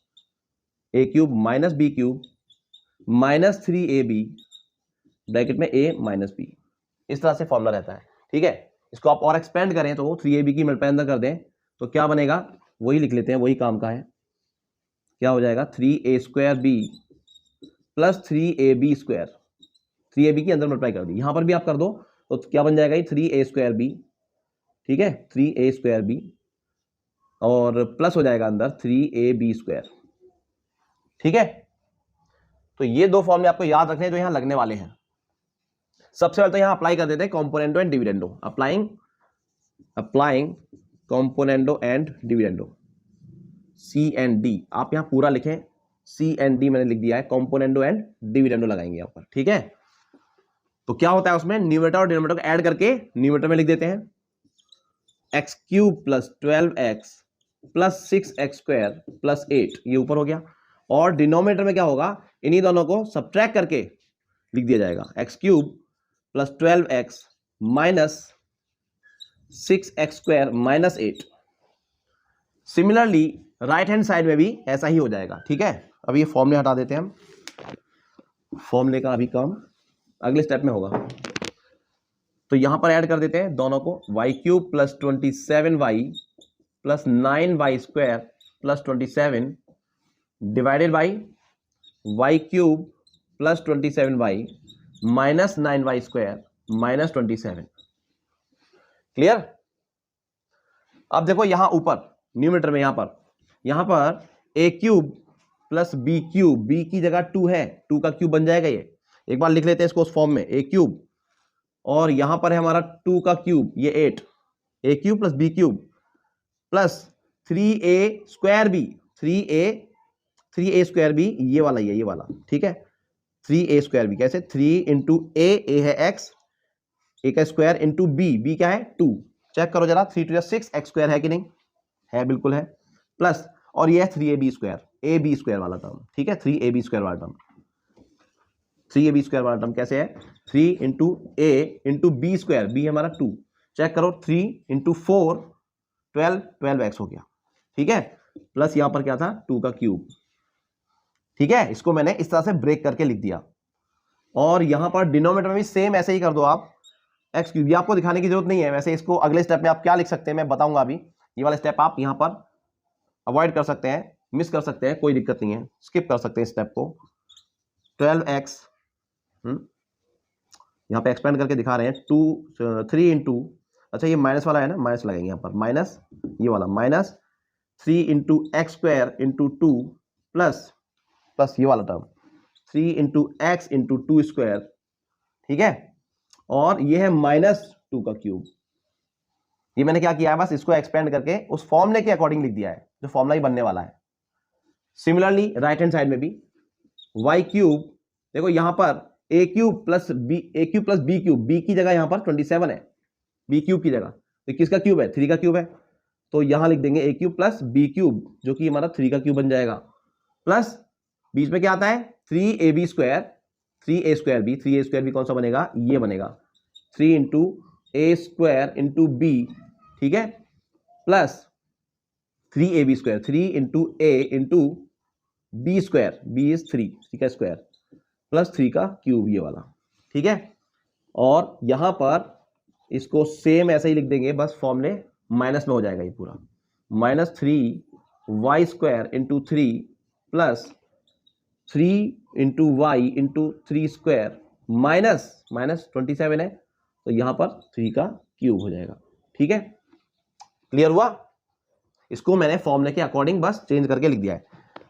A cube minus B cube minus 3ab bracket में ए माइनस बी, इस तरह से फॉर्मूला रहता है, ठीक है। इसको आप और एक्सपेंड करें तो 3ab की मल्टीप्लाई अंदर कर दें तो क्या बनेगा, वही लिख लेते हैं, वही काम का है, क्या हो जाएगा 3a square B plus 3ab square, 3ab की अंदर मल्टीप्लाई कर दी, यहां पर भी आप कर दो तो क्या बन जाएगा, 3a स्क्वायर बी, ठीक है, 3a स्क्वायर बी, और प्लस हो जाएगा अंदर 3ab स्क्वायर, ठीक है। तो ये दो फॉर्मूले आपको याद रखने हैं जो यहां लगने वाले हैं। सबसे पहले तो यहां अप्लाई कर देते हैं componendo and dividendo, applying componendo and dividendo, C and D, आप यहां पूरा लिखें, सी एंड डी मैंने लिख दिया है, कॉम्पोनेंटो एंड डिविडेंडो लगाएंगे यहां पर, ठीक है। तो क्या होता है उसमें, न्यूमरेटर और डिनोमिनेटर को ऐड करके न्यूमरेटर में लिख देते हैं x cube plus 12x plus 6x square plus 8, ये ऊपर हो गया, और डिनोमिनेटर में क्या होगा, इन्हीं दोनों को सब्ट्रैक्ट करके लिख दिया जाएगा, x cube plus 12x minus 6x square minus 8। Similarly right hand side में भी ऐसा ही हो जाएगा, ठीक है। अब ये फॉर्मूले हटा देते हैं हम, फॉर्मूले का अभी काम अगले स्टेप में होगा। तो यहां पर ऐड कर देते हैं दोनों को, Y cube plus 27y plus 9y square plus 27 divided by Y cube plus 27y minus 9y square minus 27, clear. अब देखो यहां ऊपर न्यूमरेटर में, यहां पर A cube plus B cube, B की जगह 2 है, 2 का क्यूब बन जाएगा, ये एक बार लिख लेते हैं इसको उस फॉर्म में, ए क्यूब, और यहां पर है हमारा 2 का क्यूब, ये 8, A cube plus B cube plus 3a square B, 3a square B, ये वाला, ठीक है, 3a स्क्वायर बी कैसे, 3 इंटू ए है x, ए का स्क्वायर इंटू बी क्या है 2, चेक करो जरा, 3 to 6 x स्क्वायर है कि नहीं है, बिल्कुल है, प्लस और ये है 3ab स्क्वायर, ab स्क्वायर वाला टर्म, ठीक है, 3ab स्क्वायर वाला टर्म, 3ab² वाला टर्म कैसे है, 3 into a into b square, B हमारा 2, चेक करो 3 इंटू 4 12, 12x हो गया, ठीक है, प्लस यहां पर क्या था 2 का क्यूब, ठीक है। इसको मैंने इस तरह से ब्रेक करके लिख दिया, और यहां पर डिनोमिनेटर में भी सेम ऐसे ही कर दो आप, एक्स क्यूब। ये आपको दिखाने की जरूरत नहीं है, वैसे इसको अगले स्टेप में आप क्या लिख सकते हैं मैं बताऊंगा अभी। ये वाला स्टेप आप यहां पर अवॉइड कर सकते हैं, मिस कर सकते हैं, कोई दिक्कत नहीं है, स्किप कर सकते हैं स्टेप को। 12x यहां पे एक्सपेंड करके दिखा रहे हैं, 3 इंटू, अच्छा ये माइनस वाला है ना, माइनस लगेंगे यहां पर, माइनस ये वाला, minus 3 into x square into 2 plus ये वाला term 3 into x into 2 square, ठीक है, और ये है -2 का क्यूब। ये मैंने क्या किया है, बस इसको एक्सपेंड करके उस फॉर्मूले के अकॉर्डिंग लिख दिया है जो फॉर्मूला ही बनने वाला है। सिमिलरली राइट हैंड साइड में भी y क्यूब, देखो यहां पर a cube plus b cube, b की जगह यहां पर 27 है, b क्यूब की जगह, तो किसका क्यूब है, 3 का क्यूब है, तो यहां लिख देंगे a cube plus b cube जो कि हमारा 3 का क्यूब बन जाएगा, प्लस बीच में क्या आता है 3ab स्क्वायर, 3a स्क्वायर भी कौन सा बनेगा, ये बनेगा 3 into a square into b, ठीक है, plus 3ab square, 3 into a into b square, b is 3 का स्क्वायर, प्लस 3 का क्यूब ये वाला, ठीक है। और यहां पर इसको सेम ऐसे ही लिख देंगे, बस फॉर्मूले माइनस में हो जाएगा ये पूरा, -3y square into 3 plus 3 into y into 3 square minus 27 है, तो यहां पर 3 का क्यूब हो जाएगा, ठीक है, क्लियर हुआ। इसको मैंने फॉर्मूले के अकॉर्डिंग बस चेंज करके लिख दिया है।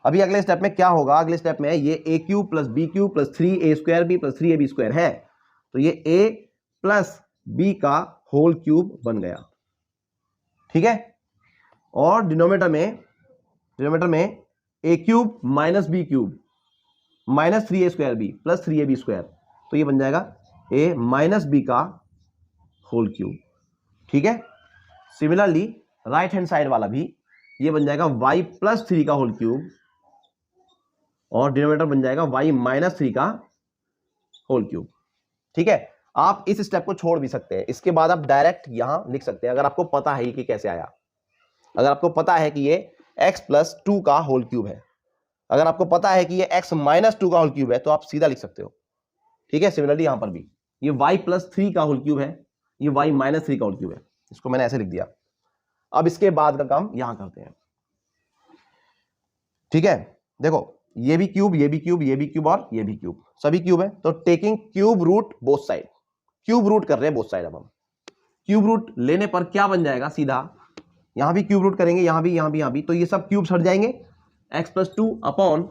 अभी अगले स्टेप में क्या होगा, अगले स्टेप में ये a cube plus b cube plus 3a² plus 3ab square है, तो ये a प्लस b का होल क्यूब बन गया, ठीक है, और डिनोमिनेटर में a cube minus b cube minus 3a² plus 3ab square, तो ये बन जाएगा a माइनस b का होल क्यूब, ठीक है। सिमिलरली राइट हैंड साइड वाला भी ये बन जाएगा y प्लस 3 का होल क्यूब, और डिनोमिनेटर बन जाएगा y माइनस 3 का होल क्यूब, ठीक है। आप इस स्टेप को छोड़ भी सकते हैं, इसके बाद आप डायरेक्ट यहां लिख सकते हैं, अगर आपको पता है कि कैसे आया, अगर आपको पता है कि ये x प्लस 2 का होल क्यूब है, अगर आपको पता है कि ये x माइनस 2 का होल क्यूब है, तो आप सीधा लिख सकते हो, ठीक है। सिमिलरली यहां पर भी ये y प्लस 3 का होल क्यूब है, ये y माइनस 3 का होल क्यूब है, इसको मैंने ऐसे लिख दिया। अब इसके बाद का काम यहां करते हैं, ठीक है। देखो ये भी क्यूब, ये भी क्यूब, ये भी क्यूब और ये भी क्यूब, सभी क्यूब है, तो taking cube root both side, cube root कर रहे हैं बोथ साइड। अब हम क्यूब रूट लेने पर क्या बन जाएगा, सीधा यहां भी क्यूब रूट करेंगे, यहां भी, यहां भी, यहां भी, तो ये सब क्यूब्स हट जाएंगे, x plus 2 upon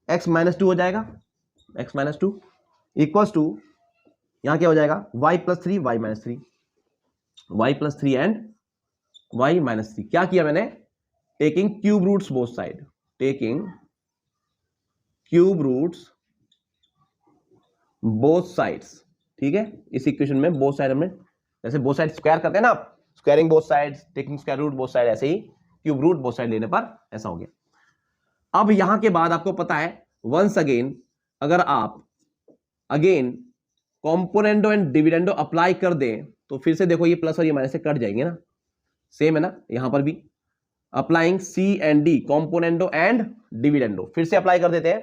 x minus 2 हो जाएगा, x माइनस 2 इक्वल्स टू यहां क्या हो जाएगा y plus 3 y minus 3, y plus 3 and y minus 3। क्या किया मैंने, taking cube roots both side, taking cube roots both sides, ठीक है। इस इक्वेशन में बोथ साइड हमने, जैसे बोथ साइड स्क्वायर करते हैं ना आप, squaring both sides, taking square root both side, ऐसे ही क्यूब रूट बोथ साइड लेने पर ऐसा हो गया। अब यहां के बाद आपको पता है, वंस अगेन अगर आप again componendo and dividendo apply कर दें, तो फिर से देखो ये प्लस और ये माइनस से कट जाएंगे ना, सेम है ना। यहां पर भी applying C and D, componendo and dividendo, फिर से अप्लाई कर देते हैं,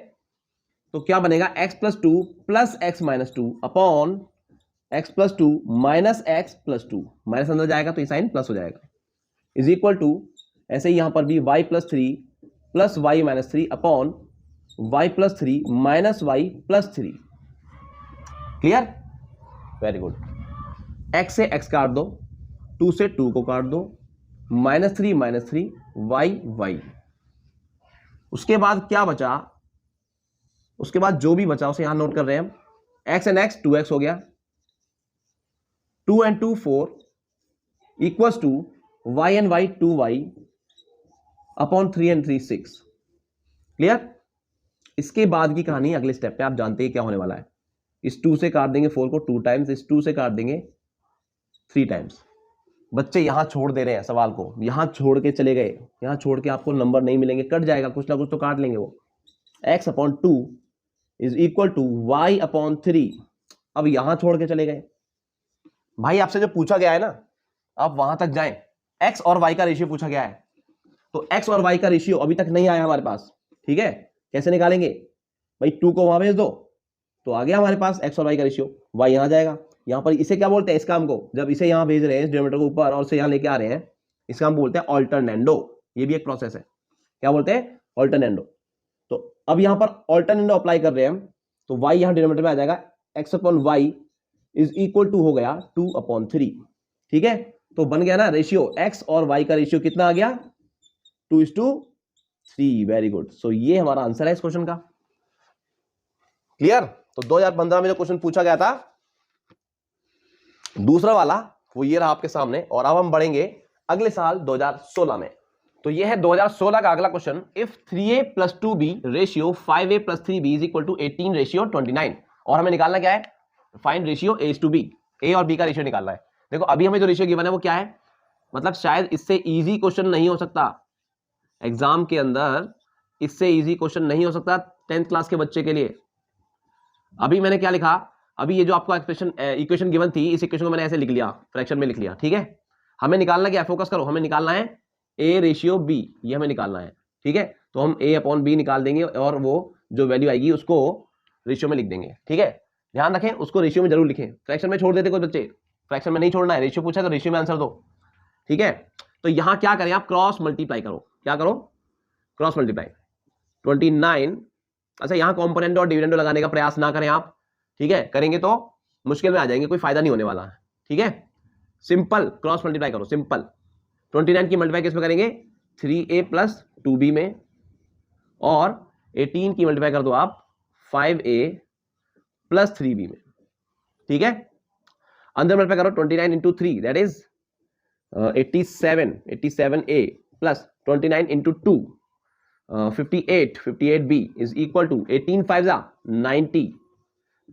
तो क्या बनेगा x plus 2 plus x minus 2 upon x plus 2 minus x plus 2, minus अंदर जाएगा तो ये साइन प्लस हो जाएगा, इज इक्वल टू, ऐसे ही यहां पर भी y plus 3 plus y minus 3 upon y plus 3 minus y plus 3, clear, very good. x से x काट दो, 2 से 2 को काट दो, -3 y, उसके बाद क्या बचा, उसके बाद जो भी बचा उसे यहां नोट कर रहे हैं हम, x एंड x 2x हो गया, 2 and 2 4 equals to y and y 2y upon 3 and 3 6, clear. इसके बाद की कहानी अगले स्टेप पे आप जानते हैं क्या होने वाला है, इस 2 से काट देंगे 4 को 2 टाइम्स, इस 2 से काट देंगे 3 टाइम्स। बच्चे यहां छोड़ दे रहे हैं सवाल को, यहां छोड़ के चले गए, यहां छोड़ के आपको नंबर नहीं मिलेंगे, कट जाएगा, कुछ ना कुछ तो काट लेंगे वो। x upon 2 is equal to y upon 3। अब यहां छोड़ के चले गए भाई, आपसे जो पूछा गया है ना, आप वहां तक जाएं। x और y का रेशियो पूछा गया है, तो x और y का रेशियो अभी तक नहीं आया हमारे पास, ठीक है। कैसे निकालेंगे भाई, 2 को वहां भेज दो तो आ गया हमारे पास x और y का रेशियो, y यहां जाएगा। यहां पर इसे क्या बोलते हैं, इस काम को, जब इसे यहां भेज रहे हैं इस डिनोमिनेटर को ऊपर और इसे यहां लेके आ रहे हैं, इसका हम बोलते हैं ऑल्टरनेंडो। ये भी एक प्रोसेस है, क्या बोलते हैं, ऑल्टरनेंडो। तो अब यहां पर ऑल्टरनेंडो अप्लाई कर रहे हैं हम, तो y यहां डिनोमिनेटर में आ जाएगा, x upon y is equal to हो गया 2 अपॉन 3, ठीक है। तो बन गया ना रेशियो, x और y का रेशियो कितना आ गया, 2:3। Very good. सो ये हमारा आंसर है इस क्वेश्चन का। क्लियर। तो 2015 में जो क्वेश्चन पूछा गया था दूसरा वाला, वो ये रहा आपके सामने। और अब हम बढ़ेंगे अगले साल 2016 में। तो ये है 2016 का अगला question. If 3a + 2b ratio 5a + 3b is equal to 18 ratio 29। और हमें निकालना क्या है, find ratio a to b, a और b का रेशियो निकालना है। देखो अभी हमें जो रेशियो गिवन है वो क्या है, मतलब शायद इससे इजी क्वेश्चन नहीं हो सकता एग्जाम के अंदर, इससे इजी क्वेश्चन नहीं हो सकता 10th क्लास के बच्चे के लिए। अभी मैंने क्या लिखा, अभी ये जो आपको एक्सप्रेशन इक्वेशन गिवन थी, इस इक्वेशन को मैंने ऐसे लिख लिया, फ्रैक्शन में लिख लिया, ठीक है। हमें निकालना क्या है, फोकस करो, हमें निकालना है a रेशियो b, ये हमें निकालना है, ठीक है। तो हम a अपॉन b निकाल देंगे और वो जो वैल्यू आएगी उसको रेशियो में लिख देंगे, ठीक है। ध्यान रखें, उसको रेशियो में जरूर लिखें, फ्रैक्शन में छोड़ देते कोई बच्चे, फ्रैक्शन में नहीं छोड़ना है, रेशियो पूछा तो रेशियो में आंसर दो, ठीक है। तो यहां क्या करें आप, क्रॉस मल्टीप्लाई करो, क्या करो, क्रॉस मल्टीप्लाई 29। अच्छा यहां कॉम्पोनेंट और डिविडेंड लगाने का प्रयास ना करें आप, ठीक है, करेंगे तो मुश्किल में आ जाएंगे, कोई फायदा नहीं होने वाला है, ठीक है। सिंपल क्रॉस मल्टीप्लाई करो, सिंपल 29 की मल्टीप्लाई किस में करेंगे, 3a + 2b में, और 18 की मल्टीप्लाई कर दो आप 5a + 3b में, ठीक है। अंदर मल्टीप्लाई करो 29 × 3 that is 87a + 29 × 2 58b is equal to 18 5 90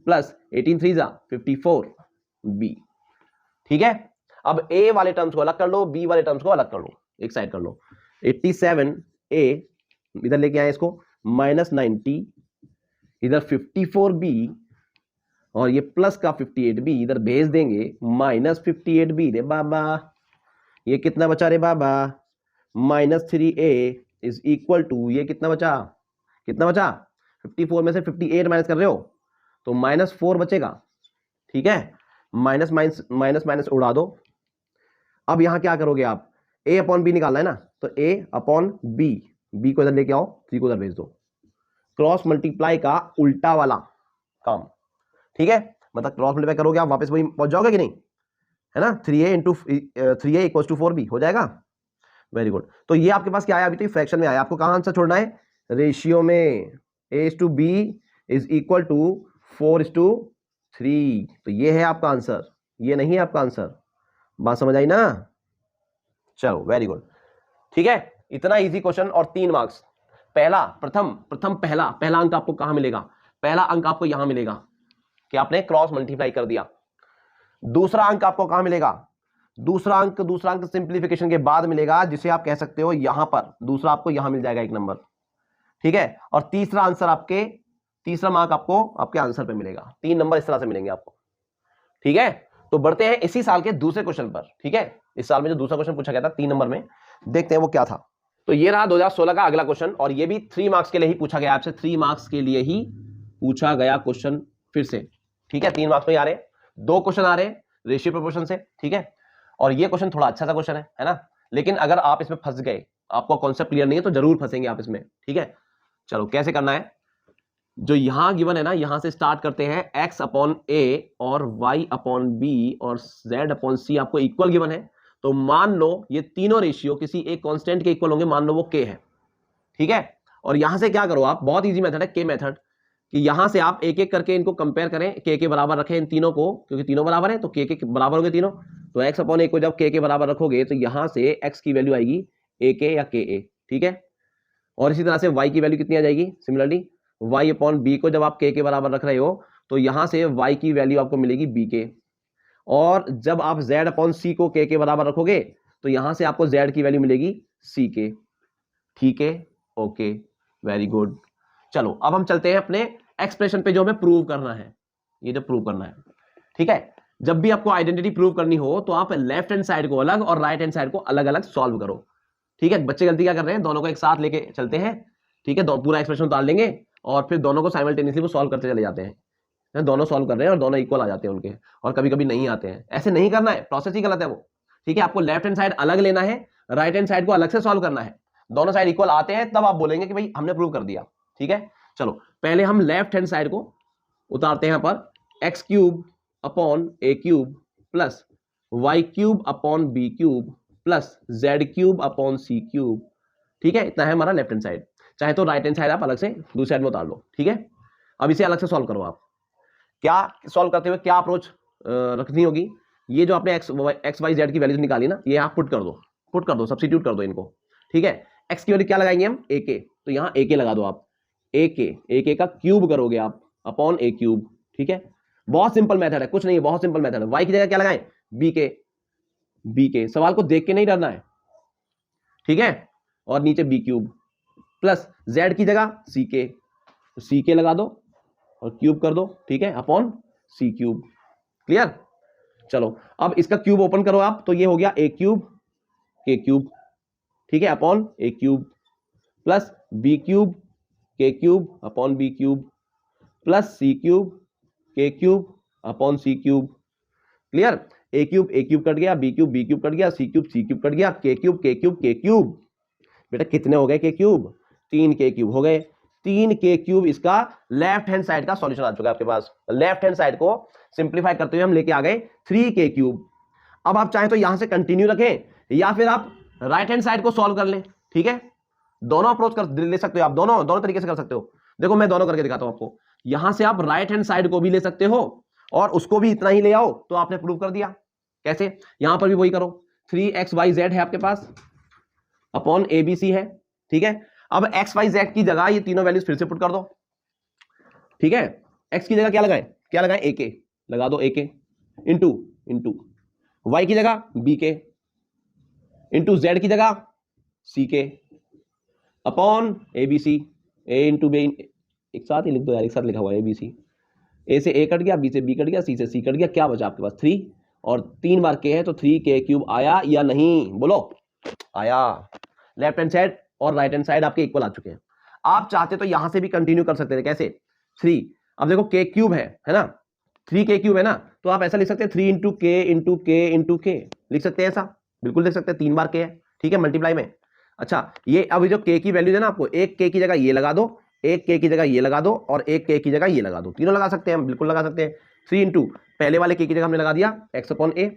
plus 18 3 54b, ठीक है। अब a वाले टर्म्स को अलग कर लो, b वाले टर्म्स को अलग कर लो, एक साइड कर लो। 87a इधर लेके आए इसको, -90 इधर 54b, और ये प्लस का 58b इधर भेज देंगे, -58b। रे बाबा ये कितना बचा रे बाबा, -3a इज इक्वल टू, ये कितना बचा, कितना बचा, 54 में से 58 माइनस कर रहे हो तो -4 बचेगा, ठीक है। माइनस माइनस माइनस माइनस उड़ा दो। अब यहां क्या करोगे आप, a अपॉन b निकालना है ना, तो a अपॉन b, b को इधर लेके आओ, 3 को इधर भेज दो, क्रॉस मल्टीप्लाई का उल्टा वाला काम, ठीक है। मतलब क्रॉस मल्टीप्लाई करोगे आप वापस वही पहुंच जाओगे कि नहीं, है ना, 3a = 4b हो जाएगा। Very good. तो ये आपके पास क्या आया, अभी तो फ्रैक्शन में आया, आपको कहां आंसर छोड़ना है, रेशियो में, a/b इज इक्वल टू 4:3। तो ये है आपका आंसर, ये नहीं है आपका आंसर। बात समझ आई ना, चलो वेरी गुड, ठीक है। इतना इजी क्वेश्चन और 3 मार्क्स। पहला पहला अंक आपको कहां मिलेगा, पहला अंक आपको यहां मिलेगा कि आपने क्रॉस मल्टीप्लाई कर दिया। दूसरा अंक आपको कहां मिलेगा, दूसरा अंक सिंप्लीफिकेशन के बाद मिलेगा, जिसे आप कह सकते हो यहां पर, दूसरा आपको यहां मिल जाएगा 1 नंबर, ठीक है। और तीसरा आंसर आपके, तीसरा मार्क आपको आपके आंसर पे मिलेगा, 3 नंबर इस तरह से मिलेंगे आपको, ठीक है। तो बढ़ते हैं इसी साल के दूसरे क्वेश्चन पर, ठीक है। इस साल में जो दूसरा क्वेश्चन पूछा गया था 3 नंबर में, देखते हैं वो क्या था। तो ये रहा 2016 का अगला क्वेश्चन, और ये भी 3 मार्क्स के लिए ही पूछा गया आपसे, 3 मार्क्स के लिए ही पूछा गया क्वेश्चन फिर से, ठीक है। 3 मार्क्स में आ रहे, 2 क्वेश्चन आ रहे रेशियो प्रोपोर्शन से, ठीक है। और ये क्वेश्चन थोड़ा अच्छा सा क्वेश्चन है ना, लेकिन अगर आप इसमें फंस गए, आपको कॉन्सेप्ट क्लियर नहीं है, तो जरूर फंसेंगे आप इसमें, ठीक है। चलो कैसे करना है, जो यहां गिवन है ना, यहां से स्टार्ट करते हैं, x अपॉन a और y अपॉन b और z अपॉन c आपको इक्वल गिवन है। तो मान लो ये तीनों रेशियो किसी एक कांस्टेंट के इक्वल होंगे, मान लो वो k है, ठीक है। और यहां से क्या करो आप, बहुत इजी मेथड है k मेथड, कि यहां से आप एक एक करके इनको कंपेयर करें, k के बराबर रखें इन तीनों को, क्योंकि तीनों बराबर है तो k के बराबर हो गए तीनों। तो x अपॉन a को जब k के बराबर रखोगे तो यहां से x की वैल्यू आएगी ak या ka, ठीक है। और इसी तरह से y की वैल्यू कितनी आ जाएगी, सिमिलरली y अपॉन b को जब आप k के बराबर रख रहे हो तो यहां से y की वैल्यू आपको मिलेगी bk। और जब आप z अपॉन c को k के बराबर रखोगे तो यहां से आपको z की वैल्यू मिलेगी ck, ठीक है, ओके, वेरी गुड। चलो अब हम चलते हैं अपने एक्सप्रेशन पे जो हमें प्रूव करना है, ये जो प्रूव करना है, ठीक है। जब भी आपको आइडेंटिटी प्रूव करनी हो तो आप लेफ्ट हैंड साइड को अलग और राइट हैंड साइड को अलग अलग सॉल्व करो, ठीक है। बच्चे गलती क्या कर रहे हैं, दोनों को एक साथ लेके चलते हैं, ठीक है, पूरा एक्सप्रेशन उतार लेंगे और फिर दोनों को साइमल्टेनियसली वो सॉल्व करते चले जाते हैं, दोनों सॉल्व कर रहे हैं और दोनों इक्वल आ जाते हैं उनके, और कभी कभी नहीं आते हैं। ऐसे नहीं करना है, प्रोसेस ही गलत है वो, ठीक है। आपको लेफ्ट हैंड साइड अलग लेना है, राइट हैंड साइड को अलग से सॉल्व करना है, दोनों साइड इक्वल आते हैं तब आप बोलेंगे कि भाई हमने प्रूव कर दिया, ठीक है। चलो पहले हम लेफ्ट हैंड साइड को उतारते हैं, यहाँ पर x cube upon A cube plus Y cube upon B cube plus Z cube upon C cube, ठीक है। इतना है हमारा लेफ्ट हैंड साइड। चाहे तो राइट हैंड साइड आप अलग से दूसरी साइड में उतार लो, ठीक है। अब इसे अलग से सॉल्व करो आप। क्या सॉल्व करते हुए क्या अप्रोच रखनी होगी, ये जो आपने एक्स वाई जेड की वैल्यूज निकाली ना, ये आप पुट कर दो, सब्स्टिट्यूट कर दो इनको, ठीक है। एक्स की वैल्यू क्या लगाएंगे हम, ए के, तो यहाँ ए के लगा दो आप, ए के का क्यूब करोगे आप अपॉन ए क्यूब, ठीक है। बहुत सिंपल मेथड है, कुछ नहीं है, बहुत सिंपल मेथड है। वाई की जगह क्या लगाएं, बी के, सवाल को देख के नहीं डरना है, ठीक है। और नीचे बी क्यूब प्लस जेड की जगह सी के लगा दो और क्यूब कर दो, ठीक है, अपॉन सी क्यूब। क्लियर। चलो अब इसका क्यूब ओपन करो आप, तो ये हो गया ए क्यूब के क्यूब, ठीक है, upon A cube plus B cube के cube upon B cube plus C cube के cube upon C cube. Clear. A cube cut गया, बी क्यूब कट गया, सी क्यूब कट गया, के क्यूब। बेटा कितने हो गए के क्यूब, 3 के क्यूब हो गए। 3 के क्यूब इसका लेफ्ट हैंड साइड का सॉल्यूशन आ चुका है आपके पास। लेफ्ट हैंड साइड को सिंप्लीफाई करते हुए हम लेके आ गए 3 के क्यूब। अब आप चाहें तो यहां से कंटिन्यू रखें या फिर आप राइट हैंड साइड को सॉल्व कर लें, ठीक है। दोनों अप्रोच कर ले सकते हो आप, दोनों तरीके से कर सकते हो। देखो मैं दोनों करके दिखाता हूं आपको। यहां से आप राइट हैंड साइड को भी ले सकते हो और उसको भी इतना ही ले आओ, तो आपने प्रूव कर दिया। कैसे, यहां पर भी वही करो, 3xyz है आपके पास अपॉन ABC है, ठीक है। अब xyz की जगह ये तीनों वैल्यूज फिर से पुट कर दो, ठीक है। x की जगह क्या लगाएं a के, लगा दो a के, इंटू y की जगह b के, इंटू z की जगह c के upon ABC, a into b, एक साथ ही लिख दो यार, एक साथ लिखा हुआ है ABC। a से a कट गया, b से b कट गया, c से c कट गया, क्या बचा आपके पास 3, और 3 बार k है तो 3 के क्यूब आया या नहीं, बोलो आया। लेफ्ट हैंड साइड और राइट हैंड साइड आपके इक्वल आ चुके हैं। आप चाहते तो यहां से भी कंटिन्यू कर सकते थे, कैसे 3, अब देखो k क्यूब है ना, 3 के क्यूब है ना, तो आप ऐसा लिख सकते हैं 3 इंटू के लिख सकते हैं, ऐसा बिल्कुल लिख सकते हैं, 3 बार k है, ठीक है, मल्टीप्लाई में। अच्छा ये अब जो k की वैल्यू है ना, आपको एक k की जगह ये लगा दो, एक k की जगह ये लगा दो और एक k की जगह ये लगा दो, तीनों लगा सकते हैं हम, बिल्कुल लगा सकते हैं। 3 इंटू पहले वाले k की जगह हमने लगा दिया x अपॉन a,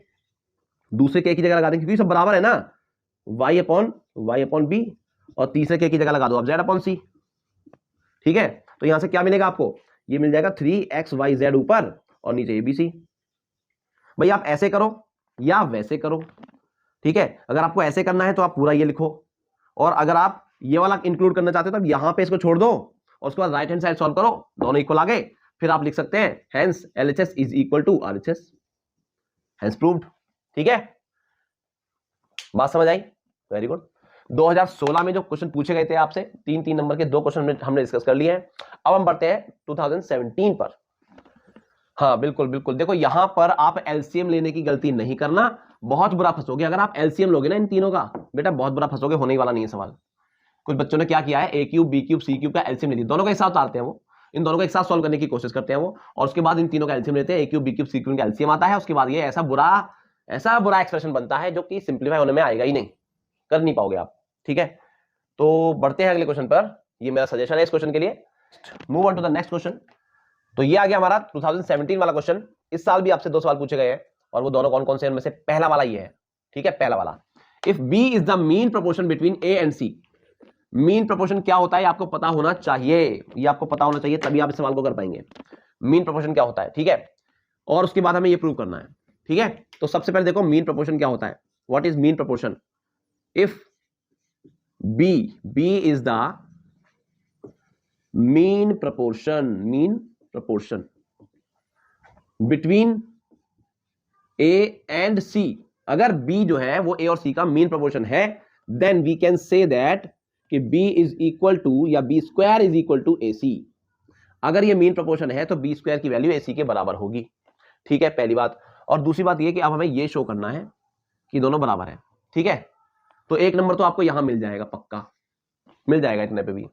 दूसरे k की जगह लगा देंगे क्योंकि सब बराबर है ना, y अपॉन b, और तीसरे k की जगह लगा दो अब z अपॉन c, ठीक है। तो यहां से क्या मिलेगा आपको, ये मिल जाएगा 3xyz ऊपर और नीचे ABC। भाई आप ऐसे करो या वैसे करो, ठीक है। अगर आपको ऐसे करना है तो आप पूरा ये लिखो, और अगर आप ये वाला इंक्लूड करना चाहते हो तो यहां पे इसको छोड़ दो और उसके बाद राइट हैंड साइड सॉल्व करो, दोनों इक्वल आ गए, फिर आप लिख सकते हैं hence LHS is equal to RHS, hence proved, ठीक है। बात समझ आई, वेरी गुड। 2016 में जो क्वेश्चन पूछे गए थे आपसे, 3 नंबर के 2 क्वेश्चन हमने डिस्कस कर लिए हैं। अब हम बढ़ते हैं 2017 पर। हाँ बिल्कुल, देखो यहां पर आप एलसीएम लेने की गलती नहीं करना, बहुत बुरा फंसोगे अगर आप एलसीएम लोगे ना इन तीनों का, बेटा बहुत बुरा फंसोगे, होने ही वाला नहीं है सवाल। कुछ बच्चों ने क्या किया है, a cube, b cube, c cube का एलसीएम ले लिया, दोनों का एक साथ उतारते हैं वो, इन दोनों को एक साथ सॉल्व करने की कोशिश करते हैं वो, और उसके बाद इन तीनों का एलसीएम लेते हैं, a cube, b cube, c cube का एलसीएम आता है, उसके बाद ये ऐसा बुरा एक्सप्रेशन बनता है जो कि सिंप्लीफाई होने में आएगा ही नहीं, कर नहीं पाओगे आप, ठीक है। तो बढ़ते हैं अगले क्वेश्चन पर, ये मेरा सजेशन है इस क्वेश्चन के लिए। Move on to the next question. तो ये आ गया हमारा 2017 वाला क्वेश्चन। इस साल भी आपसे 2 सवाल पूछे गए हैं और वो दोनों कौन कौन से, उनमें से पहला वाला ये है, ठीक है, पहला वाला। If b is the mean proportion between a and c, mean proportion क्या होता है आपको पता होना चाहिए, ये आपको पता होना चाहिए, तभी आप इस सवाल को कर पाएंगे। मीन प्रोपोर्शन क्या होता है, ठीक है, और उसके बाद हमें ये प्रूव करना है, ठीक है। तो सबसे पहले देखो मीन प्रोपोर्शन क्या होता है, what is mean proportion. If b is the mean proportion between a and c, अगर b जो है वो a और c का मीन प्रोपोर्शन है, then we can say that कि b is equal to या b square is equal to ac। अगर ये मीन प्रोपोर्शन है तो बी स्क्वायर की वैल्यू AC के बराबर होगी, ठीक है, पहली बात। और दूसरी बात ये कि अब हमें ये शो करना है कि दोनों बराबर है, ठीक है। तो एक नंबर तो आपको यहां मिल जाएगा, पक्का मिल जाएगा इतने पे भी,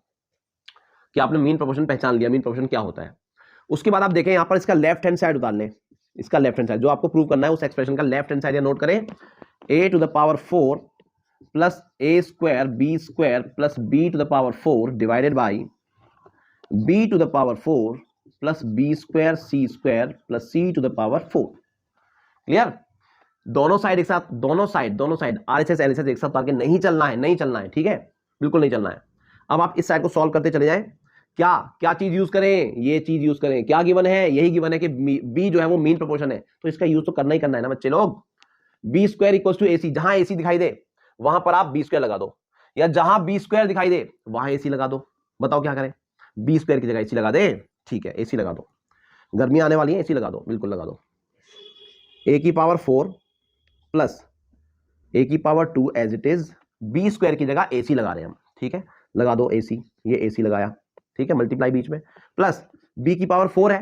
कि आपने मीन प्रोपोर्शन पहचान लिया, मीन प्रोपोर्शन क्या होता है। उसके बाद आप देखें यहां पर इसका लेफ्ट हैंड साइड उतार लें, इसका लेफ्ट हैंड साइड जो आपको प्रूव करना है उस एक्सप्रेशन का लेफ्ट हैंड साइड नोट करें, a⁴ plus a² b² plus b⁴ divided by b⁴ plus b² c² plus c⁴। Clear? दोनों साइड एक साथ, दोनों साइड RHS LHS एक साथ उतार के नहीं चलना है, नहीं चलना है, ठीक है, बिल्कुल नहीं चलना है। अब आप इस साइड को सॉल्व करते चले जाएं। क्या क्या चीज यूज करें? ये चीज यूज करें। क्या गिवन है? यही गिवन है कि बी जो है वो मीन प्रोपोर्शन है, तो इसका यूज तो करना ही करना है ना बच्चे लोग। B square equal to AC, जहां AC दिखाई दे वहां पर आप बी स्क्वायर लगा दो, या जहां बी स्क्वायर दिखाई दे वहां AC लगा दो। बताओ क्या करें? बी स्क्वायर की जगह AC लगा दे, ठीक है, AC लगा दो। गर्मी आने वाली है, AC लगा दो, बिल्कुल लगा दो। a⁴ plus a⁴ as it is, b square की जगह AC लगा रहे हैं हम, ठीक है, लगा दो AC, ये AC लगाया, ठीक है, मल्टीप्लाई बीच में, प्लस b⁴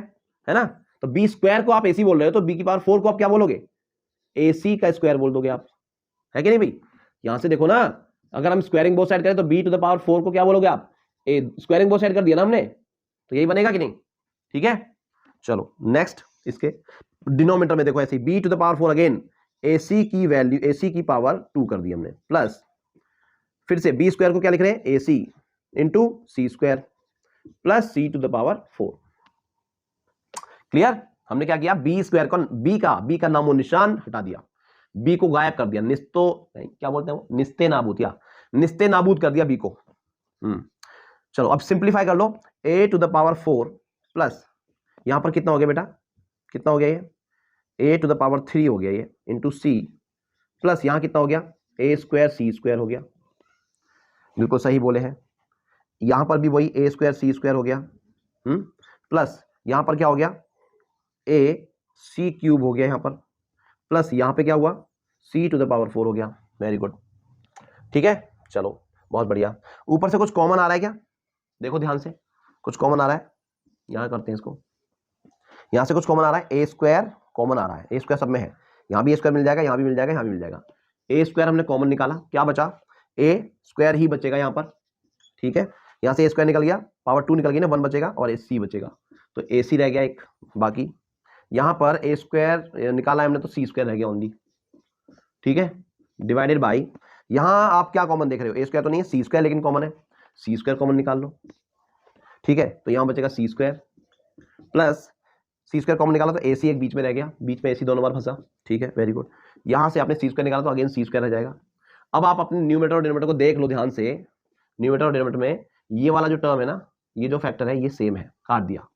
है ना, तो बी स्क्वायर को आप AC बोल रहे हो तो b⁴ को आप क्या बोलोगे? AC का स्क्वायर बोल दोगे आप, है कि नहीं भाई? यहां से देखो ना, अगर हम स्क्वायरिंग बोथ साइड करें तो b⁴ को क्या बोलोगे आप? स्क्वायरिंग बोथ साइड कर दिया ना हमने, तो यही बनेगा कि नहीं? ठीक है, चलो नेक्स्ट, इसके डिनोमिनेटर में देखो ऐसे b⁴ अगेन AC की वैल्यू, AC की पावर 2 कर दी हमने, प्लस फिर से बी स्क्वायर को क्या लिख रहे हैं? AC into c² plus c⁴। Clear? हमने क्या किया? बी स्क्वायर को, बी का नामो निशान हटा दिया, बी को गायब कर दिया, क्या बोलते हैं वो, निस्ते नाबूद, या निस्ते नाबूद कर दिया बी को। चलो अब सिंप्लीफाई कर लो, a⁴ प्लस यहां पर कितना हो गया बेटा? कितना हो गया ये? a⁴ हो गया ये, इंटू c, प्लस यहां कितना हो गया? a² c² हो गया। बिल्कुल सही बोले हैं, यहां पर भी वही a² c² हो गया, प्लस यहां पर क्या हो गया? ac³ हो गया यहां पर, प्लस यहां पे क्या हुआ? c⁴ हो गया। वेरी गुड, ठीक है, चलो बहुत बढ़िया। ऊपर से कुछ कॉमन आ रहा है क्या? देखो ध्यान से, कुछ कॉमन आ रहा है, यहां करते हैं इसको, यहां से कुछ कॉमन आ रहा है, a² कॉमन आ रहा है, a² सब में है, यहां भी a² मिल जाएगा, यहां भी मिल जाएगा, यहां भी मिल जाएगा। a² हमने कॉमन निकाला, क्या बचा? a² ही बचेगा यहां पर, ठीक है, यहां से a² निकल गया, पावर 2 निकल गई ना, 1 बचेगा और c बचेगा, तो AC रह गया एक, बाकी यहां पर a² निकाला हमने तो c² रह गया ओनली, ठीक है, डिवाइडेड बाई, यहां आप क्या कॉमन देख रहे हो? a² तो नहीं है, c² लेकिन कॉमन है, c² कॉमन निकाल लो, ठीक है, तो यहां बचेगा c² प्लस c² कॉमन निकाला तो AC एक बीच में रह गया, बीच में AC दोनों बार फंसा, ठीक है, वेरी गुड। यहां से आपने c² निकाला तो अगेन c² रह जाएगा। अब आप अपने न्यूमरेटर और डिनोमिनेटर को देख लो ध्यान से, न्यूमरेटर और डिनोमिनेटर में ये वाला जो टर्म है ना, ये जो फैक्टर है ये सेम है, काट दिया,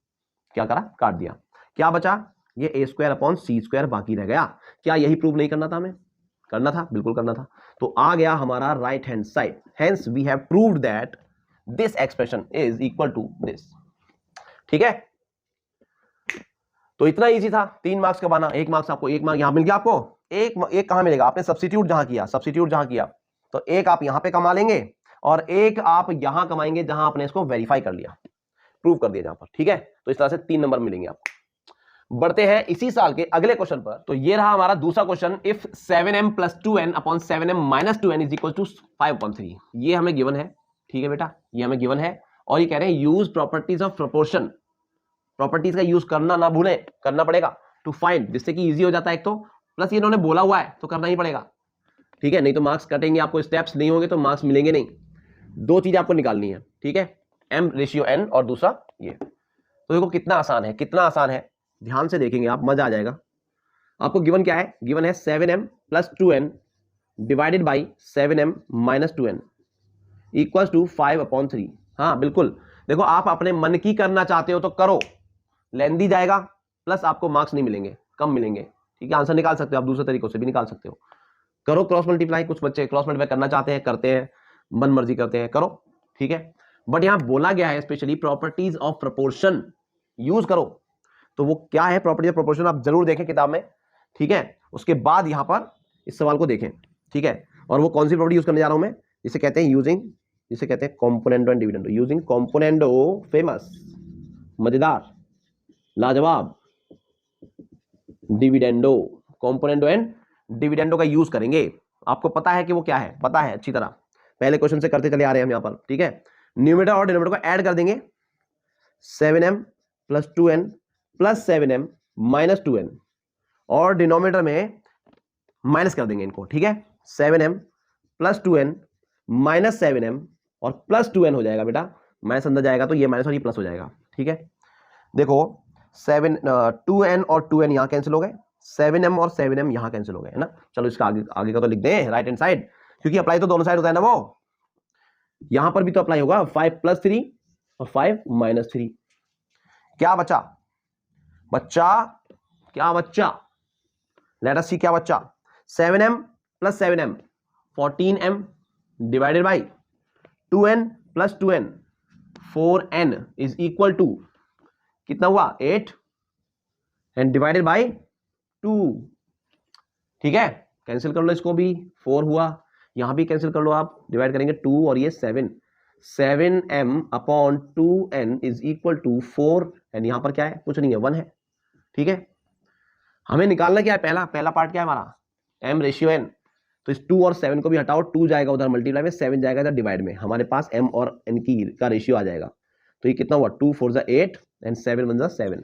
क्या करा? काट दिया, क्या बचा? ये a²/c² बाकी रह गया। क्या यही प्रूव नहीं करना था हमें? करना था, बिल्कुल करना था। तो आ गया हमारा right hand side, hence we have proved that this expression is equal to this. ठीक है, तो इतना इजी था, 3 मार्क्स का बना, 1 मार्क्स आपको, 1 मार्क यहां मिल गया आपको, एक कहां मिलेगा? आपने सब्स्टिट्यूट जहां किया तो 1 आप यहां पे कमा लेंगे और 1 आप यहां कमाएंगे जहां आपने इसको वेरीफाई कर लिया, प्रूव कर दिया जहां पर। ठीक है, तो इस तरह से 3 नंबर मिलेंगे आपको। बढ़ते हैं इसी साल के अगले क्वेश्चन पर। तो ये रहा हमारा दूसरा question, if 7m + 2n upon 7m - 2n is equal to 5/3। ये हमें गिवन है, ठीक है बेटा, ये हमें गिवन है, और ये कह रहे हैं use properties of proportion. Properties का यूज करना ना भूलें, करना पड़ेगा टू फाइंड, जिससे कि इजी हो जाता है एक तो, प्लस ये इन्होंने बोला हुआ है तो करना ही पड़ेगा। ठीक है, नहीं तो मार्क्स कटेंगे, आपको स्टेप्स नहीं होंगे तो मार्क्स मिलेंगे नहीं। 2 चीजें आपको निकालनी है, ठीक है, m/n और दूसरा ये। तो देखो कितना आसान है, कितना आसान है, ध्यान से देखेंगे आप, मजा आ जाएगा। आपको गिवन क्या है? गिवन है 7m + 2n divided by 7m - 2n equals to 5/3। हाँ बिल्कुल, देखो आप अपने मन की करना चाहते हो तो करो, लेंदी जाएगा, प्लस आपको मार्क्स नहीं मिलेंगे, कम मिलेंगे। ठीक है, आंसर निकाल सकते हो आप, दूसरे तरीकों से भी निकाल सकते हो। करो क्रॉस मल्टीप्लाई, कुछ बच्चे क्रॉस मल्टीप्लाई करना चाहते हैं, करते हैं, मन मर्जी करते हैं, करो, ठीक है। बट यहां बोला गया है specially properties of proportion use करो। तो वो क्या है प्रॉपर्टीज ऑफ प्रोपोर्शन, आप जरूर देखें किताब में, ठीक है। उसके बाद यहां पर इस सवाल को देखें, ठीक है। और वो कौन सी प्रॉपर्टी यूज करने जा रहा हूं मैं, जिसे कहते हैं यूजिंग, जिसे कहते हैं componendo and dividendo, using componendo, famous मजेदार, लाजवाब, डिविडेंडो, कॉम्पोनेंडो एंड डिविडेंडो का यूज करेंगे। आपको पता है कि वो क्या है, पता है अच्छी तरह, पहले क्वेश्चन से करते चले आ रहे हैं हम यहां पर, ठीक है। न्यूमरेटर और डिनोमिनेटर को ऐड कर देंगे, 7m plus 2n plus 7m minus 2n, और डिनोमिनेटर में माइनस कर देंगे इनको, ठीक है। 7m plus 2n minus 7m और प्लस 2n हो जाएगा बेटा, माइनस अंदर जाएगा तो ये माइनस और ये प्लस हो जाएगा, ठीक है। देखो 2n और 2n यहां कैंसिल हो गए, 7m और 7m यहां कैंसिल हो गए, है ना। चलो इसका आगे आगे का तो लिख दें राइट हैंड साइड, क्योंकि अप्लाई तो दोनों साइड होता है ना, वो यहां पर भी तो अप्लाई होगा। 5 प्लस 3 और 5 माइनस 3, क्या बचा बच्चा, क्या बच्चा, लेट अस सी क्या बच्चा। 7m plus 7m 14m divided by 2n plus 2n 4n is equal to कितना हुआ 8 एंड डिवाइडेड बाई 2, ठीक है। कैंसिल कर लो इसको भी, 4 हुआ, यहां भी कैंसिल कर लो आप, डिवाइड करेंगे 2 और ये 7, 7m upon 2n is equal to 4 and यहां पर क्या है, कुछ नहीं है, 1 है, ठीक है। हमें निकालना क्या है, पहला पार्ट क्या है हमारा, m रेशियो n, तो इस 2 और 7 को भी हटाओ, 2 जाएगा उधर मल्टीप्लाई में, 7 जाएगा इधर डिवाइड में, हमारे पास m और n की का रेशियो आ जाएगा। तो ये कितना हुआ, 2 4 जा 8 एंड 7 1 जा 7,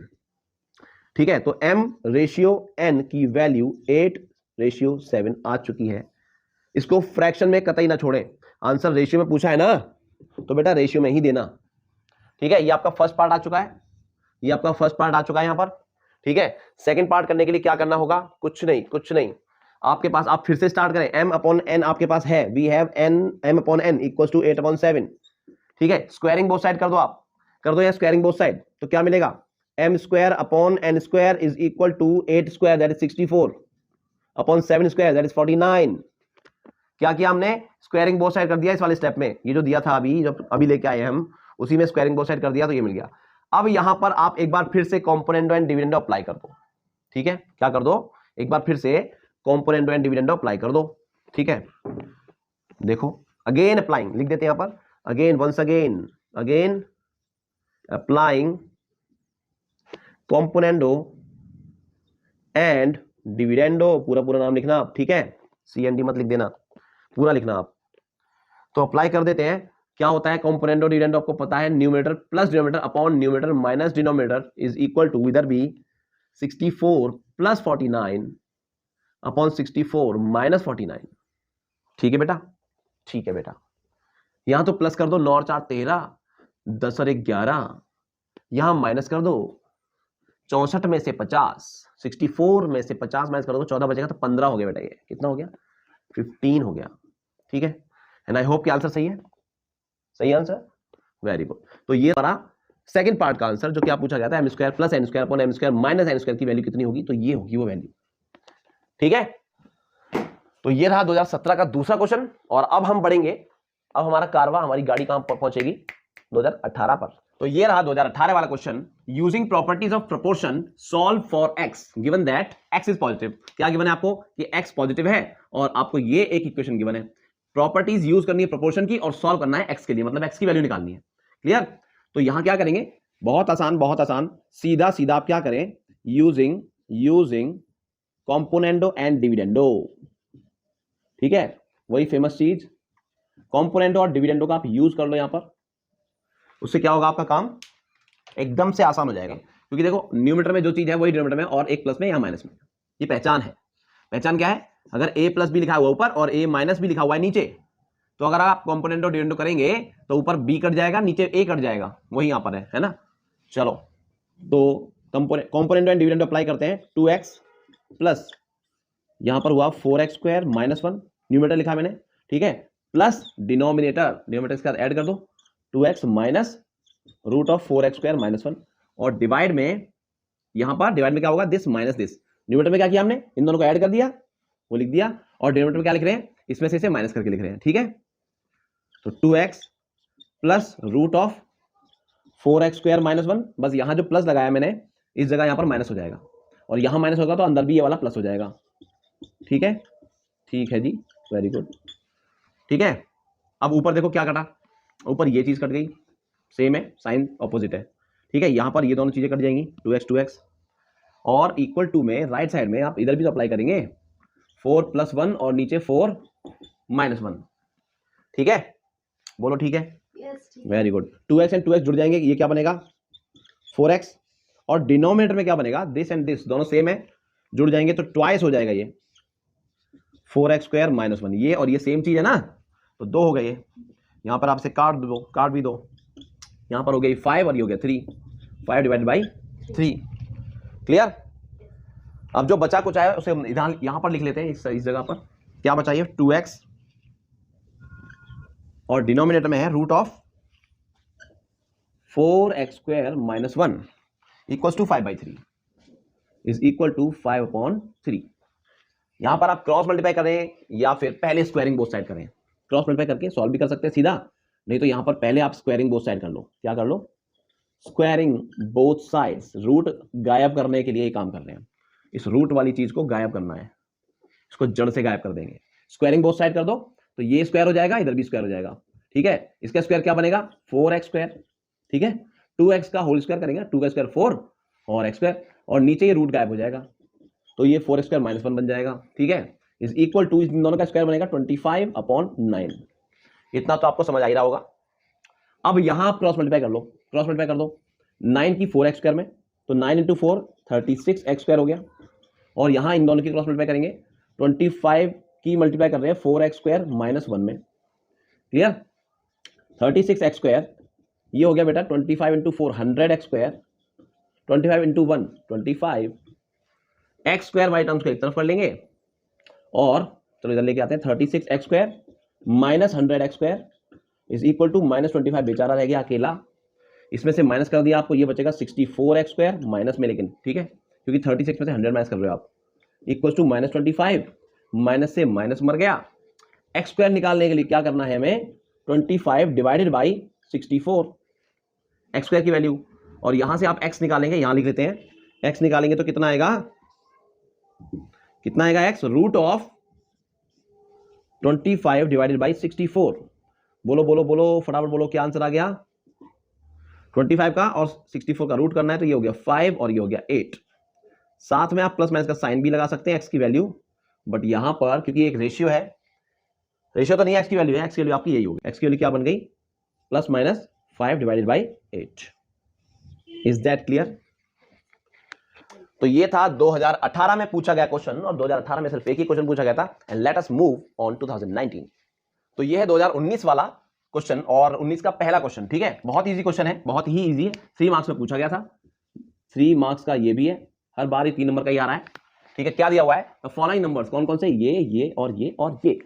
ठीक है। तो m रेशियो n की वैल्यू 8 रेशियो 7 आ चुकी है। इसको फ्रैक्शन में कतई ना छोड़ें, आंसर रेशियो में पूछा है ना, तो बेटा रेशियो में ही देना, ठीक है। ये आपका फर्स्ट पार्ट आ चुका है, ये आपका फर्स्ट पार्ट आ चुका है यहां पर, ठीक है। सेकंड पार्ट करने के लिए क्या करना होगा, कुछ नहीं, आपके पास, आप फिर से स्टार्ट करें, m अपॉन n आपके पास है, we have m upon n equals to 8 अपॉन 7, ठीक है। स्क्वायरिंग बोथ साइड कर दो, आप कर दो या स्क्वायरिंग बोथ साइड, तो क्या मिलेगा, m square upon n square is equal to 8 square that is 64 upon 7 square that is 49। क्या किया हमने, स्क्वायरिंग बोथ साइड कर दिया इस वाले स्टेप में, ये जो दिया था अभी, जब अभी लेके आए हम, उसी में स्क्वायरिंग बोथ साइड कर दिया तो ये मिल गया। अब यहां पर आप एक बार फिर से कॉम्पोनेंडो एंड डिविडेंडो अप्लाई कर दो, ठीक है। क्या कर दो, एक बार फिर से कॉम्पोनेंडो एंड डिविडेंडो अप्लाई कर दो, ठीक है। देखो अगेन अप्लाइंग लिख देते हैं यहां पर, again once again applying componendo and dividendo, पूरा नाम लिखना आप, ठीक है, CND मत लिख देना, पूरा लिखना आप। तो अप्लाई कर देते हैं, क्या होता है कॉम्पोनेंडो डिविडेंडो, आपको पता है, numerator plus denominator upon numerator minus denominator is equal to इधर भी 64 प्लस 49 अपॉन 64 माइनस 49, ठीक है बेटा, ठीक है बेटा। यहां तो प्लस कर दो, 9 और 4 13, 10 और 1 11, यहां माइनस कर दो, 64 में से 50, 64 में से 50 माइनस कर दो, 14 बचेगा, तो 15 हो गया बेटा, ये कितना हो गया, 15 हो गया, ठीक है। एंड आई होप कि आंसर सही है, सही आंसर, वेरी गुड। तो ये हमारा सेकंड पार्ट का आंसर, जो क्या पूछा गया था, m square plus n square upon m square minus n square की वैल्यू कितनी होगी, तो ये होगी वो वैल्यू, ठीक है। तो ये रहा 2017 का दूसरा क्वेश्चन, और अब हम बढ़ेंगे, अब हमारा कारवा, हमारी गाड़ी कहां पहुंचेगी, 2018 पर। तो ये रहा 2018 वाला question, using properties of proportion solve for x given that x is positive. क्या गिवन है आपको, कि एक्स पॉजिटिव है, और आपको ये एक इक्वेशन गिवन है, प्रॉपर्टीज यूज करनी है प्रोपोर्शन की, और सॉल्व करना है एक्स के लिए, मतलब एक्स की वैल्यू निकालनी है, क्लियर। तो यहां क्या करेंगे, बहुत आसान, सीधा सीधा आप क्या करें, यूजिंग कॉम्पोनेंडो एंड डिविडेंडो, ठीक है, वही फेमस चीज, कॉम्पोनेंडो और डिविडेंडो का आप यूज कर लो यहां पर, उससे क्या होगा, आपका काम एकदम से आसान हो जाएगा। क्योंकि देखो न्यूमरेटर में जो चीज है वही डिनोमिनेटर में, और एक प्लस में या माइनस में, ये पहचान है। पहचान क्या है, अगर a प्लस बी लिखा हुआ ऊपर और a माइनस बी लिखा हुआ है नीचे, तो अगर आप कॉम्पोनेंट और डिविडेंडो करेंगे तो ऊपर b कट जाएगा, नीचे a कट जाएगा, वही यहां पर है ना। चलो तो कॉम्पोनेंट एंड डिविडेंडो अप्लाई करते हैं, 2x प्लस यहां पर हुआ 4x स्क्वायर माइनस 1, न्यूमरेटर लिखा मैंने, ठीक है, प्लस डिनोमिनेटर के साथ ऐड कर दो 2x minus root of 4x square minus 1, और डिवाइड में, यहां पर डिवाइड में क्या होगा, दिस माइनस दिस, न्यूमरेटर में क्या किया हमने, इन दोनों को ऐड कर दिया, वो लिख दिया, और डिनोमिनेटर में क्या लिख रहे हैं, इसमें से इसे माइनस करके लिख रहे हैं, ठीक है। तो 2x plus root of 4x square minus 1, बस यहां जो प्लस लगाया मैंने, इस जगह यहां पर माइनस हो जाएगा, और यहां माइनस होगा तो अंदर भी ये वाला प्लस हो जाएगा, ठीक है, ठीक है जी, वेरी गुड, ठीक है। अब ऊपर देखो क्या कटा, ऊपर ये चीज कट गई, सेम है, साइन ऑपोजिट है, ठीक है, यहां पर ये दोनों चीजें कट जाएंगी, 2x और इक्वल टू में राइट साइड में आप इधर भी तो अप्लाई करेंगे, 4 + 1 और नीचे 4 - 1। ठीक है, बोलो ठीक है, very good. 2x and 2x जुड़ जाएंगे, ये क्या बनेगा 4x, और डिनोमिनेटर में क्या बनेगा, दिस एंड दिस दोनों सेम है, जुड़ जाएंगे तो ट्वाइस हो जाएगा ये 4x² - 1। ये और ये सेम चीज है ना, तो 2 हो गए ये, यहां पर आपसे काट भी दो, यहां पर हो गई 5 और ये हो गया 3, 5 / 3। क्लियर। अब जो बचा कुछ है उसे यहां पर लिख लेते हैं, इस जगह पर क्या बचा, ये 2x और डिनोमिनेटर में है √4x² - 1 equals to 5/3 is equal to 5/3। यहां पर आप क्रॉस मल्टीप्लाई करें या फिर पहले स्क्वायरिंग बोथ साइड करें, क्रॉस मल्टीप्लाई करके सॉल्व भी कर सकते हैं सीधा, नहीं तो यहां पर पहले आप स्क्वायरिंग बोथ साइड कर लो। क्या कर लो, स्क्वायरिंग बोथ साइड्स। रूट गायब करने के लिए ये काम कर रहे हैं, इस रूट वाली चीज को गायब करना है, इसको जड़ से गायब कर देंगे। स्क्वायरिंग बोथ साइड कर दो तो ये स्क्वायर हो जाएगा, इधर भी स्क्वायर हो जाएगा। ठीक है, इसका स्क्वायर क्या बनेगा 4x²। ठीक है, 2x का होल स्क्वायर करेंगे, 2 का स्क्वायर 4 और x², और नीचे ये रूट गायब हो जाएगा तो ये 4x² - 1 बन जाएगा। ठीक है, इज इक्वल टू, इन दोनों का स्क्वायर बनेगा 25/9। इतना तो आपको समझ आ ही रहा होगा। अब यहां आप क्रॉस मल्टीप्लाई कर लो, क्रॉस मल्टीप्लाई कर दो 9 की 4x² में, तो 9 × 4 36x² हो गया, और यहां इन दोनों की क्रॉस मल्टीप्लाई करेंगे 25 की मल्टीप्लाई कर रहे हैं 4x² - 1 में। क्लियर, 36x², ये हो गया बेटा 25 × 4 100x², 25 × 1 25, x² वाई टर्म्स को एक तरफ कर लेंगे, और चलो इधर लेके आते हैं 36x² - 100x² is equal to -25 बेचारा रह गया अकेला, इसमें से माइनस कर दिया आपको, ये बचेगा 64x² माइनस में, लेकिन ठीक है क्योंकि 36 में से 100 माइनस कर रहे हो आप, इक्वल टू -25, माइनस से माइनस मर गया। x² निकालने के लिए क्या करना है हमें, 25 / 64 x² की वैल्यू, और यहां से आप x निकालेंगे, यहां लिख लेते हैं, x निकालेंगे तो कितना आएगा x, √25 / 64। बोलो बोलो बोलो फटाफट बोलो, क्या आंसर आ गया, 25 का और 64 का रूट करना है, तो ये हो गया 5 और ये हो गया 8। साथ में आप प्लस माइनस का साइन भी लगा सकते हैं x की वैल्यू, बट यहां पर क्योंकि एक रेशियो है, रेशियो तो नहीं है, x की वैल्यू है, x की वैल्यू आपकी यही होगी, x की वैल्यू क्या बन गई +- 5 / 8। Is that clear. तो ये था 2018 में पूछा गया क्वेश्चन, और 2018 में सिर्फ एक ही क्वेश्चन पूछा गया था। And let us move on 2019। तो ये है 2019 वाला क्वेश्चन, और 19 का पहला क्वेश्चन। ठीक है, बहुत इजी क्वेश्चन है, बहुत ही इजी है, 3 मार्क्स में पूछा गया था, 3 मार्क्स का ये भी है, हर बार ही 3 नंबर का ही आ रहा है। ठीक है, क्या दिया हुआ है, फॉलोइंग नंबर्स, कौन कौन से, ये और ये और ये,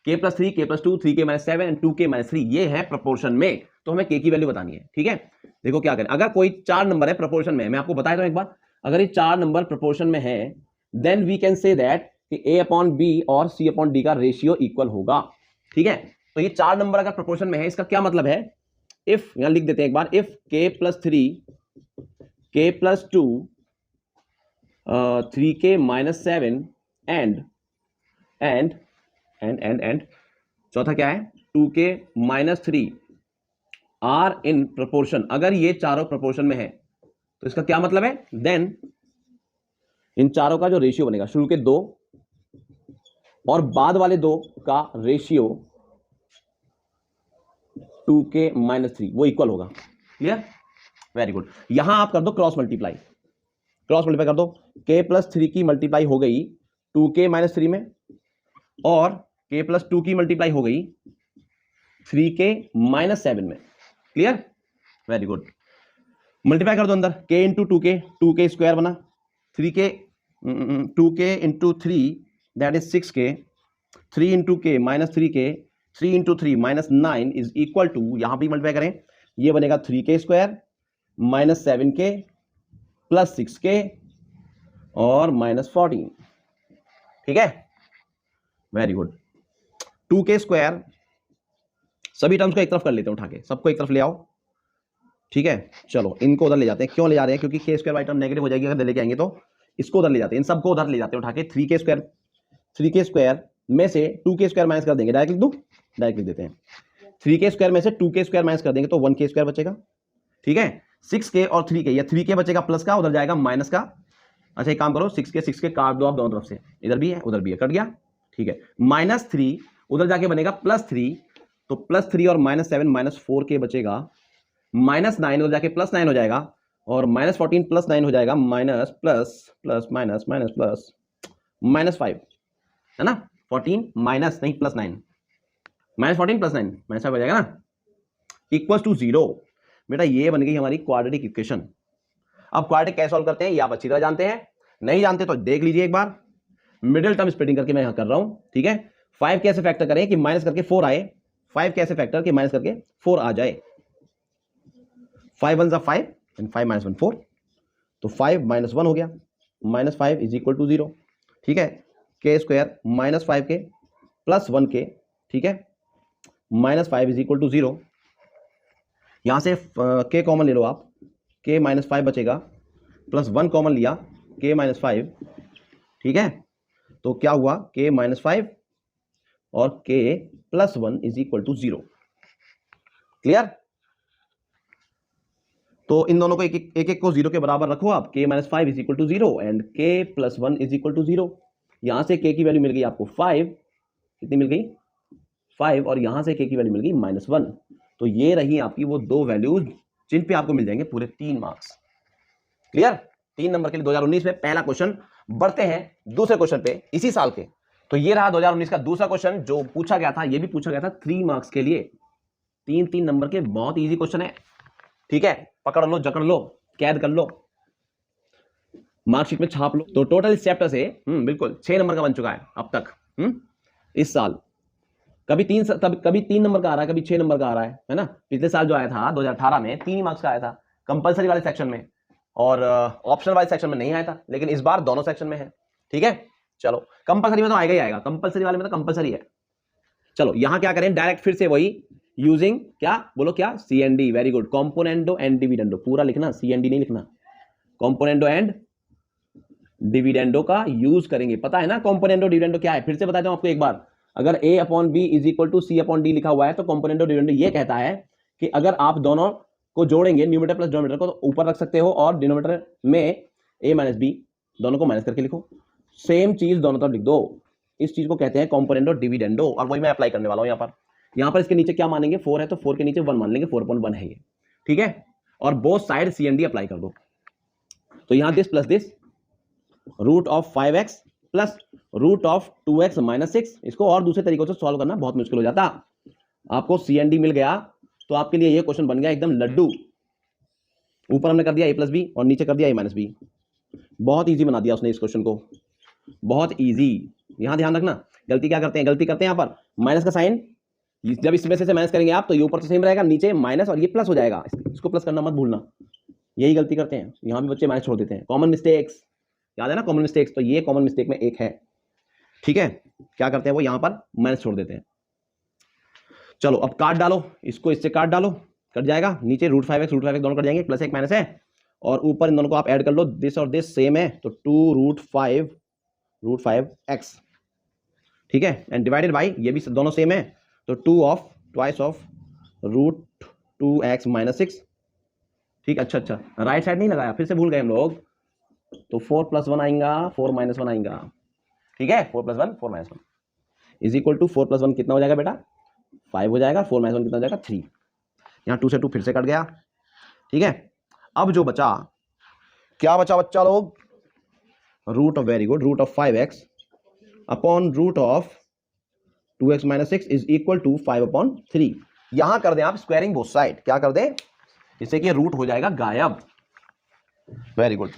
k+3, k+2, 3k - 7 and 2k - 3, ये है प्रपोर्शन में, तो हमें k की वैल्यू बतानी है। ठीक है, देखो क्या करें, अगर कोई 4 नंबर है प्रपोर्शन में, मैं आपको बताया था एक बार, अगर ये 4 नंबर प्रपोर्शन में है, then we can say that कि a/b और c/d का रेशियो इक्वल होगा। ठीक है, तो ये 4 नंबर अगर प्रपोर्शन में है, इसका क्या मतलब है, इफ, यहां लिख देते हैं एक बार, if k+3, k+2, 3k - 7 and चौथा क्या है 2k - 3 आर इन प्रोपोर्शन, अगर ये चारों प्रोपोर्शन में है, तो इसका क्या मतलब है, देन इन चारों का जो रेशियो बनेगा, शुरू के 2 और बाद वाले 2 का रेशियो 2k - 3 वो इक्वल होगा। Clear, very good. यहां आप कर दो क्रॉस मल्टीप्लाई, कर दो, k+3 की मल्टीप्लाई हो गई 2k - 3 में, और k+2 की मल्टीप्लाई हो गई 3k - 7 में। Clear, very good. मल्टीप्लाई कर दो अंदर, k × 2k, 2k स्क्वायर बना, 3k 2k × 3 that is 6k, 3 × k - 3k, 3 × 3 -9 is equal to, यहां भी मल्टीप्लाई करें, ये बनेगा 3k स्क्वायर - 7k + 6k और -14। ठीक है, वेरी गुड। 2k स्क्वायर, सभी टर्म्स को एक तरफ कर लेते हैं, उठा के सबको एक तरफ ले आओ। ठीक है, चलो इनको उधर ले जाते हैं, क्यों ले जा रहे हैं, क्योंकि k² वाई टर्म नेगेटिव हो जाएगी अगर लेके आएंगे, तो इसको उधर ले जाते हैं, इन सबको उधर ले जाते हैं उठा के। 3k स्क्वायर में से 2k स्क्वायर माइनस कर देंगे, डायरेक्ट लिख दूं, डायरेक्ट लिख देते हैं, 3k स्क्वायर में से 2k स्क्वायर माइनस कर देंगे तो 1k स्क्वायर बचेगा। ठीक है, 6k और 3k, या 3k बचेगा प्लस का, उधर जाएगा माइनस का। अच्छा एक काम करो, 6k काट दो आप दोनों तरफ से, इधर भी है उधर भी है, कट गया, ठीक है। -3 उधर जाके बनेगा +3, तो +3 और -7 -4k बचेगा, -9 उधर जाके +9 हो जाएगा, और -14 +9 हो जाएगा, minus plus plus minus minus plus -5, है ना। 14 माइनस नहीं +9, -14 +9 -5 हो जाएगा ना, इक्वल टू 0। बेटा ये बन गई हमारी क्वाड्रेटिक इक्वेशन। अब क्वाड्रेटिक कैसे सॉल्व करते हैं ये आप अच्छी तरह जानते हैं, नहीं जानते तो देख लीजिए एक बार। मिडिल टर्म स्प्लिटिंग करके मैं यहां कर रहा हूं, ठीक है। 5 कैसे फैक्टर करें कि माइनस करके 4 आए, 5 कैसे फैक्टर कि माइनस करके 4 आ जाए। 5 1 5 एंड 5 -1 4, तो 5 -1 हो गया, -5 इज इक्वल टू 0, ठीक है। k स्क्वायर -5k + 1k, ठीक है, -5 इज इक्वल टू 0। यहां से k कॉमन ले लो आप, k -5 बचेगा, +1 कॉमन लिया, k -5, ठीक है। तो क्या हुआ, k -5 और k +1 is equal to 0। Clear. तो इन दोनों को एक को 0 के बराबर रखो आप, k -5 is equal to 0 and k +1 is equal to 0। यहां से k की वैल्यू मिल गई आपको 5, कितनी मिल गई 5, और यहां से k की वैल्यू मिल गई -1। तो ये रही आपकी वो दो वैल्यूज जिन पे आपको मिल जाएंगे पूरे 3 मार्क्स। क्लियर। 3 नंबर के लिए 2019 में पहला क्वेश्चन। बढ़ते हैं दूसरे क्वेश्चन पे इसी साल के। तो ये रहा 2019 का दूसरा क्वेश्चन जो पूछा गया था, ये भी पूछा गया था 3 मार्क्स के लिए। 3 नंबर के बहुत इजी क्वेश्चन है, ठीक है। पकड़ लो, जकड़ लो, कैद कर लो, मार्कशीट में छाप लो। तो टोटल इस चैप्टर से बिल्कुल 6 नंबर का बन चुका है अब तक इस साल। कभी 3 नंबर का आ रहा है, कभी 6 नंबर का आ रहा है ना। पिछले साल जो आया था 2018 में 3 ही मार्क्स का आया था, कंपलसरी वाले सेक्शन में, और ऑप्शनल वाले सेक्शन में नहीं आया था, लेकिन इस बार दोनों सेक्शन में है, ठीक है। चलो कंपलसरी में तो आएगा ही आएगा, कंपलसरी वाले में तो कंपलसरी है। चलो यहां क्या करें, डायरेक्ट फिर से वही यूजिंग क्या बोलो, क्या CND, very good, componendo and dividendo, पूरा लिखना, CND नहीं लिखना, कॉम्पोनेंडो एंड डिविडेंडो का यूज करेंगे। पता है ना कॉम्पोनेंडो डिविडेंडो क्या है, फिर से बताता हूं आपको एक बार। अगर A/B is equal to C/D लिखा हुआ है तो कॉम्पोनेंडो डिविडेंडो ये कहता है कि अगर आप दोनों को जोड़ेंगे, न्यूमरेटर प्लस डिनोमिनेटर को, तो ऊपर रख सकते हो और डिनोमिनेटर में A - B दोनों को माइनस करके लिखो, सेम चीज दोनों तरफ लिख दो। इस चीज को कहते हैं कॉम्पोनेंडो डिविडेंडो, और वही मैं अप्लाई करने वाला हूं यहाँ पर इसके नीचे क्या मानेंगे, 4 है तो 4 के नीचे 1 मान लेंगे, 4/1 है ये, ठीक है। और बोथ साइड CND अप्लाई कर दो। तो यहां this plus this, √5x plus √2x - 6, इसको और दूसरे तरीकों से सॉल्व करना बहुत मुश्किल हो जाता। आपको CND मिल गया तो आपके लिए ये क्वेश्चन बन गया एकदम लड्डू। ऊपर हमने कर दिया A + B और नीचे कर दिया A - B, बहुत इजी बना दिया उसने इस क्वेश्चन को, बहुत इजी। यहां ध्यान रखना, गलती क्या करते हैं, गलती करते हैं यहाँ पर माइनस का साइन, जब इसमें से माइनस करेंगे आप तो ये ऊपर से सेम रहेगा, नीचे माइनस और ये प्लस हो जाएगा, इसको प्लस करना मत भूलना। यही गलती करते हैं, यहाँ भी बच्चे माइनस छोड़ देते हैं, कॉमन मिस्टेक्स, याद है ना कॉमन मिस्टेक्स, तो ये कॉमन मिस्टेक में एक है, ठीक है। क्या करते हैं वो यहाँ पर माइनस छोड़ देते हैं। चलो अब काट डालो, इसको इससे काट डालो, कट जाएगा, नीचे √5x दोनों कट जाएंगे, प्लस एक माइनस है, और ऊपर इन दोनों को आप ऐड कर लो, दिस और दिस सेम है तो 2√5x, ठीक है, एंड डिवाइडेड बाई, ये भी दोनों सेम है तो 2/2 ऑफ √2x - 6, ठीक। अच्छा राइट साइड नहीं लगाया, फिर से भूल गए हम लोग, तो 4 + 1 आएगा, 4 - 1 आएगा, ठीक है। 4 + 1 4 - 1 इज इक्वल टू 4 + 1 कितना हो जाएगा बेटा, 5 हो जाएगा, 4 - 1 कितना हो जाएगा, 3। यहाँ 2 से 2 फिर से कट गया, ठीक है। अब जो बचा, क्या बचा बच्चा लोग, वेरी गुड, √5x अपॉन √2x - 6 इज इक्वल टू 5/3। यहां कर दें आप स्क्वायरिंग बोथ साइड, क्या कर दें, इससे कि रूट हो जाएगा गायब, वेरी गुड।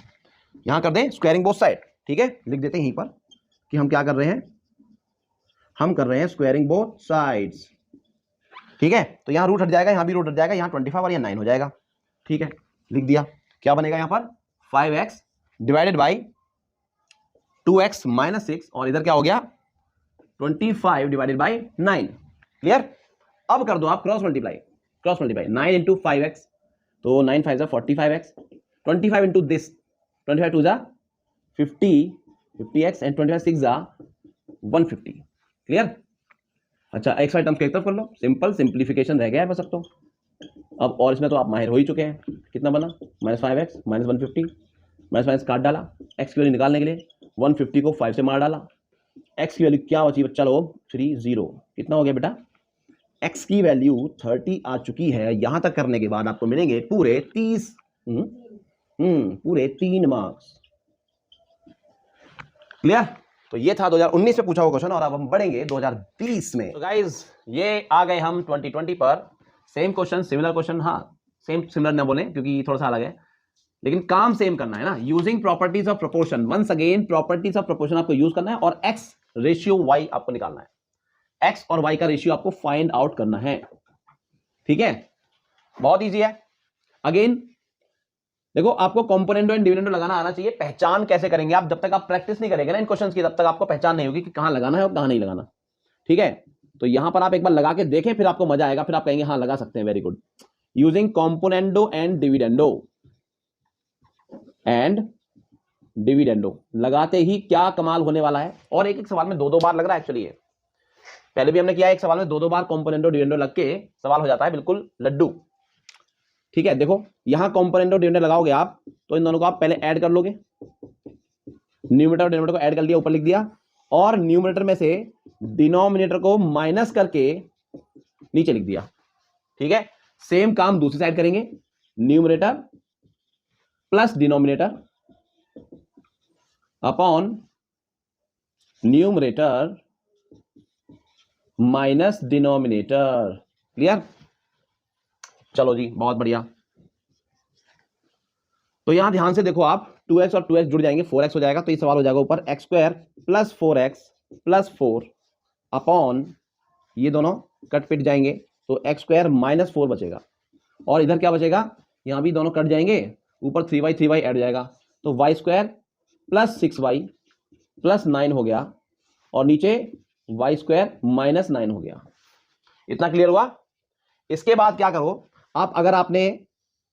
यहां कर दें स्क्वायरिंग बोथ साइड, ठीक है, लिख देते हैं यहीं पर कि हम क्या कर रहे हैं, हम कर रहे हैं स्क्वायरिंग बोथ साइड्स, ठीक है। तो यहां रूट हट जाएगा, यहां भी रूट हट जाएगा, यहां 25 और यहां 9 हो जाएगा, ठीक है, लिख दिया। क्या बनेगा यहां पर 5x डिवाइडेड बाई 2x - 6, और इधर क्या हो गया 25 डिवाइडेड बाई 9, क्लियर। अब कर दो आप क्रॉस मल्टीप्लाई 9 इंटू 5x, तो 9 5 45x, 25 into this, 25 2 50x and 25 6 150, clear. अच्छा एक्स वाई टर्म्स की तरफ कर लो, सिंपल सिंप्लीफिकेशन रह गया है बस अब तो, अब और इसमें तो आप माहिर हो ही चुके हैं। कितना बना, -5x -150, माइनस काट डाला, x की वैल्यू निकालने के लिए 150 को 5 से मार डाला, x की वैल्यू क्या बची बच्चा लोग, 30। कितना हो गया बेटा, x की वैल्यू 30 आ चुकी है। यहां तक करने के बाद आपको मिलेंगे पूरे 30 पूरे 3 मार्क्स। क्लियर। तो ये था 2019 में पूछा हुआ क्वेश्चन और अब हम बढ़ेंगे 2020 में। तो गाइस ये आ गए हम 2020 पर। सेम क्वेश्चन, सिमिलर क्वेश्चन, हाँ सेम सिमिलर ना बोले क्योंकि थोड़ा सा अलग है, लेकिन काम सेम करना है ना। Using properties of proportion, once again properties of proportion आपको यूज करना है और x रेशियो y आपको निकालना है। x और y का रेशियो आपको फाइंड आउट करना है, ठीक है। बहुत इजी है। अगेन देखो, आपको कंपोनेंडो एंड डिविडेंडो लगाना आना चाहिए। पहचान कैसे करेंगे आप, जब तक आप प्रैक्टिस नहीं करेंगे ना इन क्वेश्चंस की, तब तक आपको पहचान नहीं होगी कि कहां लगाना है और कहां नहीं लगाना, ठीक है। तो यहां पर आप एक बार लगा के देखें, फिर आपको मजा आएगा, फिर आप कहेंगे हाँ लगा सकते हैं, very good. Using componendo and dividendo लगाते ही क्या कमाल होने वाला है। और एक एक सवाल में दो दो बार लग रहा है एक्चुअली। ये पहले भी हमने किया, एक सवाल में दो दो बार कंपोनेंडो डिविडेंडो लग के सवाल हो जाता है बिल्कुल लड्डू, ठीक है। देखो यहां कंपोनेंडो डिविडेंडो लगाओगे आप, तो इन दोनों को आप पहले ऐड कर लोगे, न्यूमरेटर और डिनोमिनेटर को ऐड कर लिया, ऊपर लिख दिया, और न्यूमरेटर में से डिनोमिनेटर को माइनस करके नीचे लिख दिया, ठीक है। सेम काम दूसरी साइड करेंगे, numerator plus denominator upon numerator minus denominator. Clear. चलो जी, बहुत बढ़िया। तो यहां ध्यान से देखो आप, 2x और 2x जुड़ जाएंगे, 4x हो जाएगा। तो ये सवाल हो जाएगा ऊपर x² plus 4x plus 4 upon, ये दोनों कट पिट जाएंगे तो x² माइनस 4 बचेगा, और इधर क्या बचेगा, यहां भी दोनों कट जाएंगे, ऊपर 3y ऐड जाएगा, तो y² प्लस 6y प्लस 9 हो गया, और नीचे y² माइनस 9 हो गया। इतना क्लियर हुआ। इसके बाद क्या करो आप, अगर आपने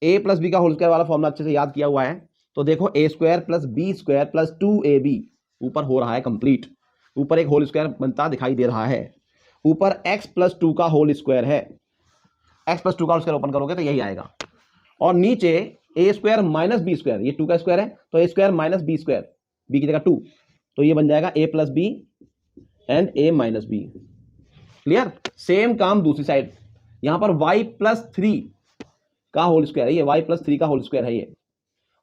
a प्लस बी का होल स्क्वायर वाला फॉर्मूला अच्छे से याद किया हुआ है, तो देखो a² plus b² plus 2ab ऊपर हो रहा है कंप्लीट, ऊपर एक होल स्क्वायर बनता दिखाई दे रहा है, ऊपर x प्लस 2 का होल स्क्वायर है, x प्लस 2 का होल स्क्वायर ओपन करोगे तो यही आएगा, और नीचे a² माइनस b², ये 2 का स्क्वायर है तो a² माइनस b², b की जगह 2, तो ये बन जाएगा a plus B and a minus b. Clear. Same काम दूसरी साइड, यहां पर y प्लस 3 का होल स्क्वायर है, ये y प्लस 3 का होल स्क्वायर है ये,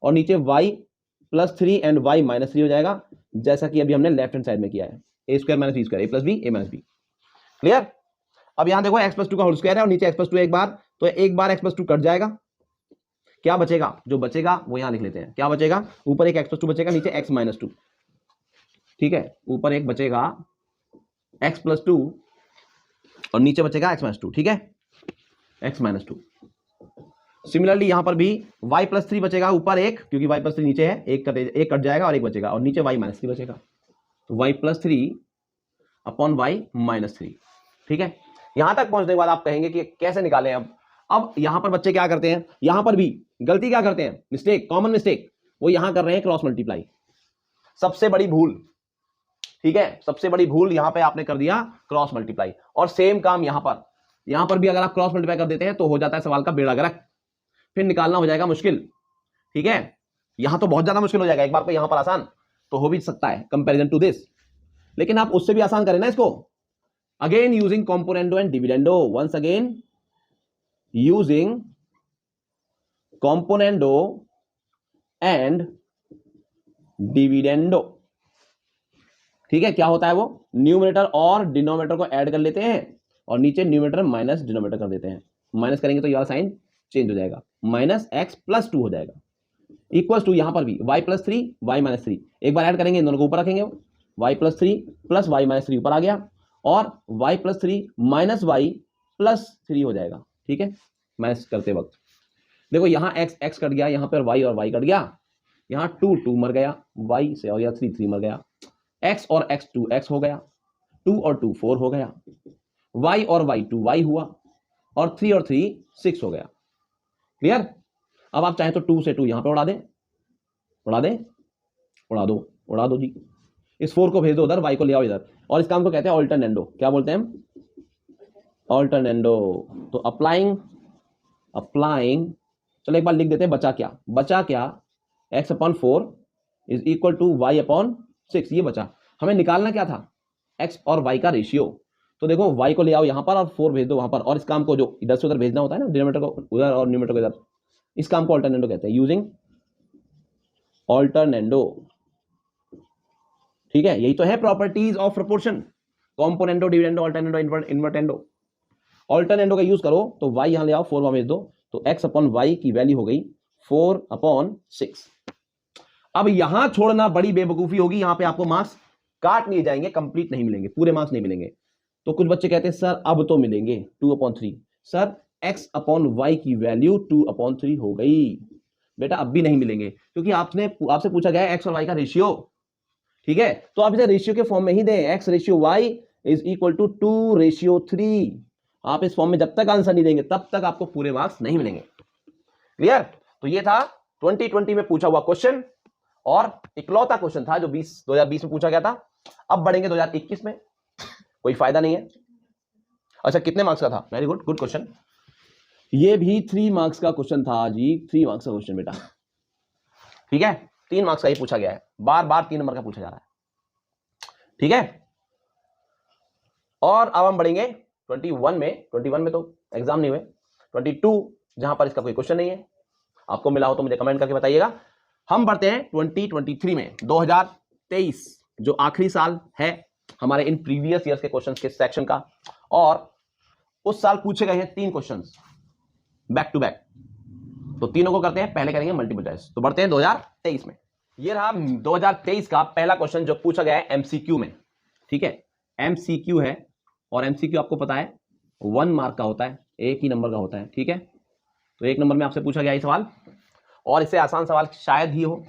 और नीचे y plus 3 and y minus 3 हो जाएगा, जैसा कि अभी हमने लेफ्ट हैंड साइड में किया है, a² minus b², a plus b a minus b. Clear. अब यहां देखो x प्लस 2 का होल स्क्वायर है और नीचे x प्लस 2 एक बार, तो एक बार x प्लस 2 कट जाएगा, क्या बचेगा, जो बचेगा वो यहां लिख लेते हैं, क्या बचेगा, ऊपर एक x प्लस 2 बचेगा, नीचे x माइनस 2, ठीक है। ऊपर एक बचेगा x प्लस 2 और नीचे बचेगा x माइनस 2, ठीक है, x माइनस 2। सिमिलरली यहां पर भी y प्लस 3 बचेगा, ऊपर एक, क्योंकि y प्लस 3 नीचे है, एक कट जाएगा और एक बचेगा, और नीचे y माइनस 3 बचेगा, तो y plus 3 upon y minus 3, ठीक है। यहां तक पहुंचने के बाद आप कहेंगे कि कैसे निकालें। अब यहां पर बच्चे क्या करते हैं, यहां पर भी गलती क्या करते हैं, मिस्टेक, कॉमन मिस्टेक, वो यहां कर रहे हैं क्रॉस मल्टीप्लाई, सबसे बड़ी भूल, ठीक है, सबसे बड़ी भूल यहां पे आपने कर दिया क्रॉस मल्टीप्लाई। और सेम काम यहां पर भी अगर आप क्रॉस मल्टीप्लाई कर देते हैं तो हो जाता है सवाल का बेड़ा गर्क, फिर निकालना हो जाएगा मुश्किल, ठीक है। यहां तो बहुत ज्यादा मुश्किल हो जाएगा, एक बार को यहां पर आसान तो हो भी सकता है कंपैरिजन टू दिस, लेकिन आप उससे भी आसान करें ना इसको। Again using componendo and dividendo, once again using componendo and dividendo, ठीक है। क्या होता है वो, न्यूमरेटर और डिनोमिनेटर को ऐड कर लेते हैं और नीचे न्यूमरेटर माइनस डिनोमिनेटर कर देते हैं, माइनस करेंगे तो यह साइन चेंज हो जाएगा, माइनस x प्लस 2 हो जाएगा, इक्वल टू यहां पर भी y प्लस 3 y माइनस 3, एक बार ऐड करेंगे, इन दोनों को ऊपर रखेंगे, y plus 3 plus y minus 3 ऊपर आ गया, और y plus 3 minus y plus 3 हो जाएगा, ठीक है। माइनस करते वक्त देखो यहां x कट गया, यहां पर y और y कट गया, यहां 2 मर गया, y से, और यहां 3 मर गया, x और x 2x हो गया, 2 और 2 4 हो गया, y और y 2y हुआ, और 3 और 3 6 हो गया। क्लियर। अब आप चाहें तो 2 से 2 यहां पे उड़ा दें, उड़ा दो जी, इस 4 को भेज दो उधर, y को ले आओ इधर, और इस काम को कहते हैं ऑल्टरनेंडो। क्या बोलते हैं हम, ऑल्टरनेंडो। तो अप्लाइंग अप्लाइंग, चलो एक बार लिख देते हैं बचा क्या x/4 is equal to y/6, ये बचा। हमें निकालना क्या था, x और y का रेशियो। तो देखो y को ले आओ यहां पर और 4 भेज दो वहां पर, और इस काम को जो इधर से उधर भेजना होता है ना, डिनोमिनेटर को उधर और न्यूमरेटर को इधर, इस काम को अल्टरनेंडो कहते हैं, यूजिंग अल्टरनेंडो। ठीक है, यही तो है properties of proportion, componendo, dividendo, alternendo, invertendo. Alternendo का यूज करो तो y यहां ले आओ, 4 वहां भेज दो, तो x/y की वैल्यू हो गई 4/6। अब यहां छोड़ना बड़ी बेवकूफी होगी, यहां पे आपको मार्क्स काट लिए जाएंगे, कंप्लीट नहीं मिलेंगे, पूरे मार्क्स नहीं मिलेंगे। तो कुछ बच्चे कहते हैं सर अब तो मिलेंगे 2/3। सर x/y की वैल्यू 2/3 हो गई। बेटा अब भी नहीं मिलेंगे, क्योंकि आपसे पूछा गया है x और y का रेशियो। ठीक है, तो आप इसे रेशियो के फॉर्म में ही दें, x/y इज इक्वल टू 2/3। आप इस फॉर्म में जब तक आंसर नहीं देंगे तब तक आपको पूरे मार्क्स नहीं मिलेंगे। क्लियर? तो ये था 2020 में पूछा हुआ क्वेश्चन, और इकलौता क्वेश्चन था जो 2020 में पूछा गया था। अब बढ़ेंगे 2021 में, कोई फायदा नहीं है। अच्छा, कितने मार्क्स का था? Very good, good question. ये भी 3 मार्क्स का क्वेश्चन था जी, 3 मार्क्स का क्वेश्चन बेटा। ठीक है, 3 मार्क्स का ही पूछा गया है, बार बार 3 नंबर का पूछा जा रहा है। ठीक है, और अब हम बढ़ेंगे 21 में। 21 में तो एग्जाम नहीं हुए, 22 जहां पर इसका कोई क्वेश्चन नहीं है, आपको मिला हो तो मुझे कमेंट करके बताइएगा। हम बढ़ते हैं 2023 में, 2023 जो आखिरी साल है हमारे इन प्रीवियस ईयर्स के क्वेश्चंस के सेक्शन का, और उस साल पूछे गए हैं 3 क्वेश्चंस बैक टू बैक। तो तीनों को करते हैं, पहले करेंगे मल्टीपल चॉइस। तो बढ़ते हैं 2023 में। ये रहा 2023 का पहला क्वेश्चन जो पूछा गया है एमसीक्यू में। ठीक है, एमसीक्यू है, और एमसीक्यू आपको पता है 1 मार्क का होता है, एक ही नंबर का होता है। ठीक है, तो 1 नंबर में आपसे पूछा गया ये सवाल, और इससे आसान सवाल शायद ही हो।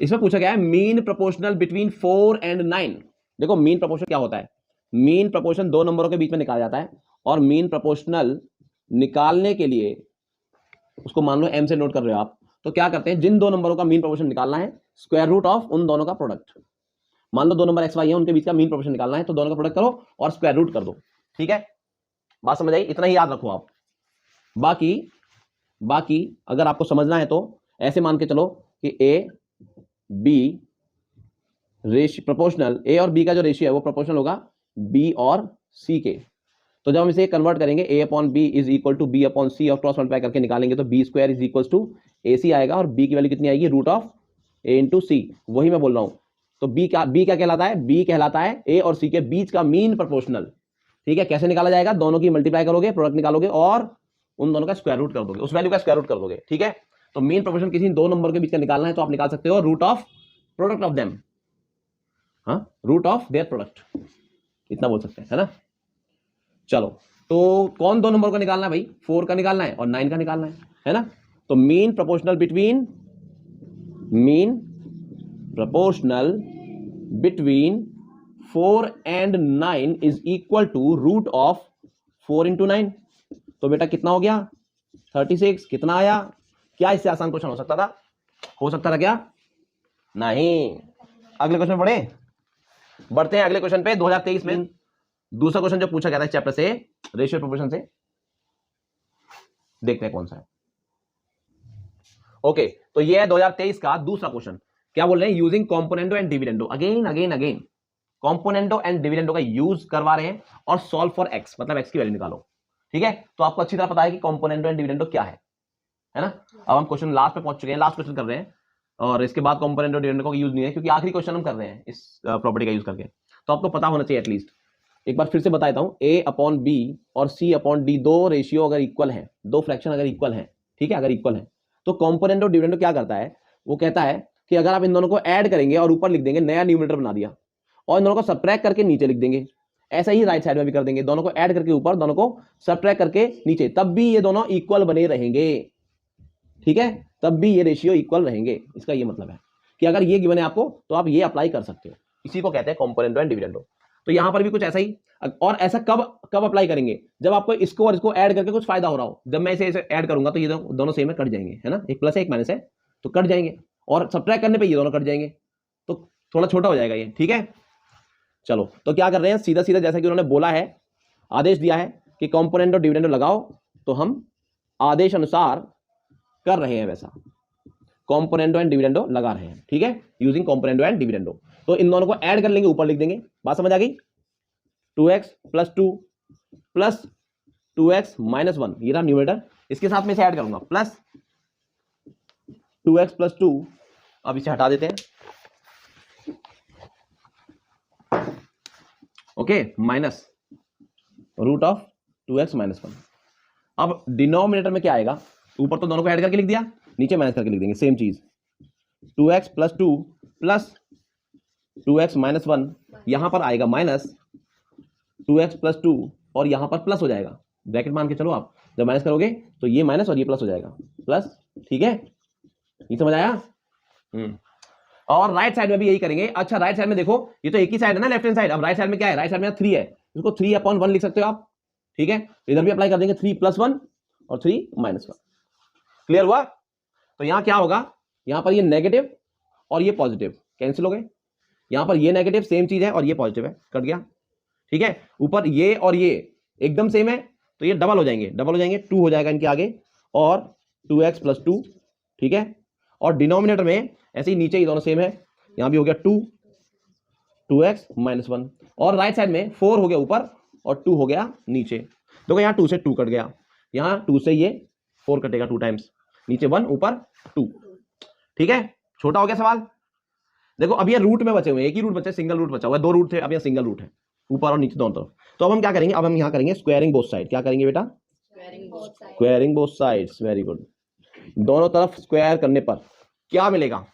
इसमें पूछा गया है मीन प्रोपोर्शनल बिटवीन 4 और 9। देखो मीन प्रोपोर्शन क्या होता है, मीन प्रोपोर्शन 2 नंबरों के बीच में निकाला जाता है, और मीन प्रोपोर्शनल निकालने के लिए उसको मान लो m से नोट कर रहे हो आप, तो क्या करते हैं, जिन 2 नंबरों का मीन प्रोपोर्शन निकालना है, स्क्वायर रूट ऑफ उन दोनों का प्रोडक्ट। मान लो 2 नंबर x y है, उनके बीच का मीन प्रोपोर्शन निकालना है, तो दोनों का प्रोडक्ट करो और स्क्वायर रूट कर दो। ठीक है, बात समझ आई? इतना ही याद रखो आप। बाकी अगर आपको समझना है तो ऐसे मान के चलो कि a b ratio proportional, a और b का जो रेशियो है वो प्रोपोर्शनल होगा b और c के। तो जब हम इसे कन्वर्ट करेंगे a/b is equal to b/c और क्रॉस मल्टीप्लाई करके निकालेंगे तो b² is equal to ac आएगा, और b की वैल्यू कितनी आएगी, रूट ऑफ a इंटू सी। वही मैं बोल रहा हूं। तो b क्या कहलाता है, b कहलाता है a और c के बीच का मीन प्रोपोर्शनल। ठीक है, कैसे निकाला जाएगा, दोनों की मल्टीप्लाई करोगे, प्रोडक्ट निकालोगे और उन दोनों का स्क्वायर रूट कर दोगे, उस वैल्यू का स्क्वायर रूट कर दोगे। ठीक है, तो मीन प्रोपोर्शन किसी 2 नंबर के बीच का निकालना है तो आप निकाल सकते हो root of product of them, हाँ, रूट ऑफ देयर प्रोडक्ट, इतना बोल सकते हैं, है ना। चलो, तो कौन 2 नंबर का निकालना है भाई, 4 का निकालना है और 9 का निकालना है ना। तो मीन प्रोपोर्शनल बिटवीन 4 और 9 is equal to root of 4 into 9। तो बेटा कितना हो गया, 36। कितना आया? क्या इससे आसान क्वेश्चन हो सकता था? हो सकता था क्या? नहीं। अगले क्वेश्चन पढ़े, बढ़ते हैं अगले क्वेश्चन पे। 2023 में दूसरा क्वेश्चन जो पूछा गया था चैप्टर से, रेशियो प्रोपोर्शन से, देखते हैं कौन सा है। ओके, तो ये है 2023 का दूसरा क्वेश्चन। क्या बोल रहे हैं, using componendo and dividendo. Again componendo and dividendo का यूज करवा रहे हैं, और सॉल्व फॉर एक्स, मतलब एक्स की वैल्यू निकालो। ठीक है, तो आपको अच्छी तरह पता है कि कॉम्पोनेंडो एंड डिविडेंडो क्या है ना। अब हम क्वेश्चन लास्ट पे पहुंच चुके हैं, लास्ट क्वेश्चन कर रहे हैं, और इसके बाद कॉम्पोनेंडो डिविडेंडो का यूज नहीं है, क्योंकि आखिरी क्वेश्चन हम कर रहे हैं इस प्रॉपर्टी का यूज करके। तो आपको पता होना चाहिए एटलीस्ट। एक बार फिर से बता देता हूं, a/b और c/d 2 रेशियो अगर इक्वल है, 2 फ्रैक्शन अगर इक्वल है, ठीक है, अगर इक्वल है, तो कॉम्पोनेंडो डिविडेंडो क्या करता है, वो कहता है कि अगर आप इन दोनों को ऐड करेंगे और ऊपर लिख देंगे, नया न्यूमरेटर बना दिया, और इन दोनों को सब्ट्रैक्ट करके नीचे लिख देंगे, ऐसा ही राइट साइड में भी कर देंगे, दोनों को ऐड करके ऊपर, दोनों को सब्ट्रैक्ट करके नीचे, तब भी ये दोनों इक्वल बने रहेंगे। ठीक है, तब भी ये रेशियो इक्वल रहेंगे। इसका ये मतलब है कि अगर ये गिवन है आपको तो आप ये अप्लाई कर सकते हो, इसी को कहते हैं कॉम्पोनेंडो एंड डिविडेंडो। तो यहां पर भी कुछ ऐसा ही, और ऐसा कब अप्लाई करेंगे, जब आपको इसको और इसको ऐड करके कुछ फायदा हो रहा हो। जब मैं इसे ऐड करूंगा तो ये दोनों सेम में कट जाएंगे, है ना, एक प्लस है एक माइनस है, तो कट जाएंगे, और सब्ट्रैक्ट करने पे ये दोनों कट जाएंगे, तो थोड़ा छोटा हो जाएगा ये। ठीक है, चलो, तो क्या कर रहे हैं, सीधा सीधा जैसा कि उन्होंने बोला है, आदेश दिया है कि कॉम्पोनेंट और डिविडेंडो लगाओ, तो हम आदेश अनुसार कर रहे हैं वैसा, कॉम्पोनेंडो एंड डिविडेंडो लगा रहे हैं, ठीक है, यूजिंग कॉम्पोनेंडो एंड डिविडेंडो। तो इन दोनों को ऐड कर लेंगे, ऊपर लिख देंगे, बात समझ आ गई। 2x + 2 प्लस 2x - 1, ये रहा न्यूमरेटर, इसके साथ में इसे ऐड करूंगा, प्लस 2x + 2, अब इसे हटा देते हैं, ओके, माइनस √2x - 1। अब डिनोमिनेटर में क्या आएगा, ऊपर तो दोनों को ऐड करके लिख दिया, नीचे माइनस करके लिख देंगे, सेम चीज, 2x + 2 प्लस 2x - 1, यहां पर आएगा माइनस 2x + 2 और यहां पर प्लस हो जाएगा, ब्रैकेट मान के चलो, आप जब माइनस करोगे तो ये माइनस और ये प्लस हो जाएगा, प्लस, ठीक है, ये समझ आया। और राइट साइड में भी यही करेंगे। अच्छा, राइट साइड में देखो, ये तो एक ही साइड है ना, लेफ्ट हैंड साइड। अब राइट साइड में क्या है, राइट साइड में 3 है, इसको 3/1 लिख सकते हो आप, ठीक है, इधर भी अप्लाई कर देंगे, 3 + 1 और 3 - 1। क्लियर हुआ। तो यहां क्या होगा, यहां पर ये नेगेटिव और ये पॉजिटिव कैंसिल हो गए, यहां पर ये नेगेटिव सेम चीज है और ये पॉजिटिव है, कट गया, ठीक है। ऊपर ये और ये एकदम सेम है तो ये डबल हो जाएंगे, 2 हो जाएगा इनके आगे, और 2x + 2, ठीक है। और डिनोमिनेटर में ऐसे ही नीचे ही दोनों सेम है, यहां भी हो गया 2x - 1, और राइट साइड में 4 हो गया ऊपर और 2 हो गया नीचे। देखो यहाँ 2 से 2 कट गया, यहाँ 2 से ये 4 कटेगा 2 टाइम्स, नीचे 1 ऊपर 2, ठीक है। छोटा हो गया सवाल। देखो अब ये रूट में बचे हुए, एक ही रूट बचे, सिंगल रूट बचा हुआ है, 2 रूट थे, अब ये सिंगल रूट है, ऊपर और नीचे दोनों तरफ। तो अब हम क्या करेंगे, अब हम यहाँ करेंगे स्क्वायरिंग बोथ साइड। क्या करेंगे बेटा, squaring both sides, very good. दोनों तरफ स्क्वायर करने पर क्या मिलेगा,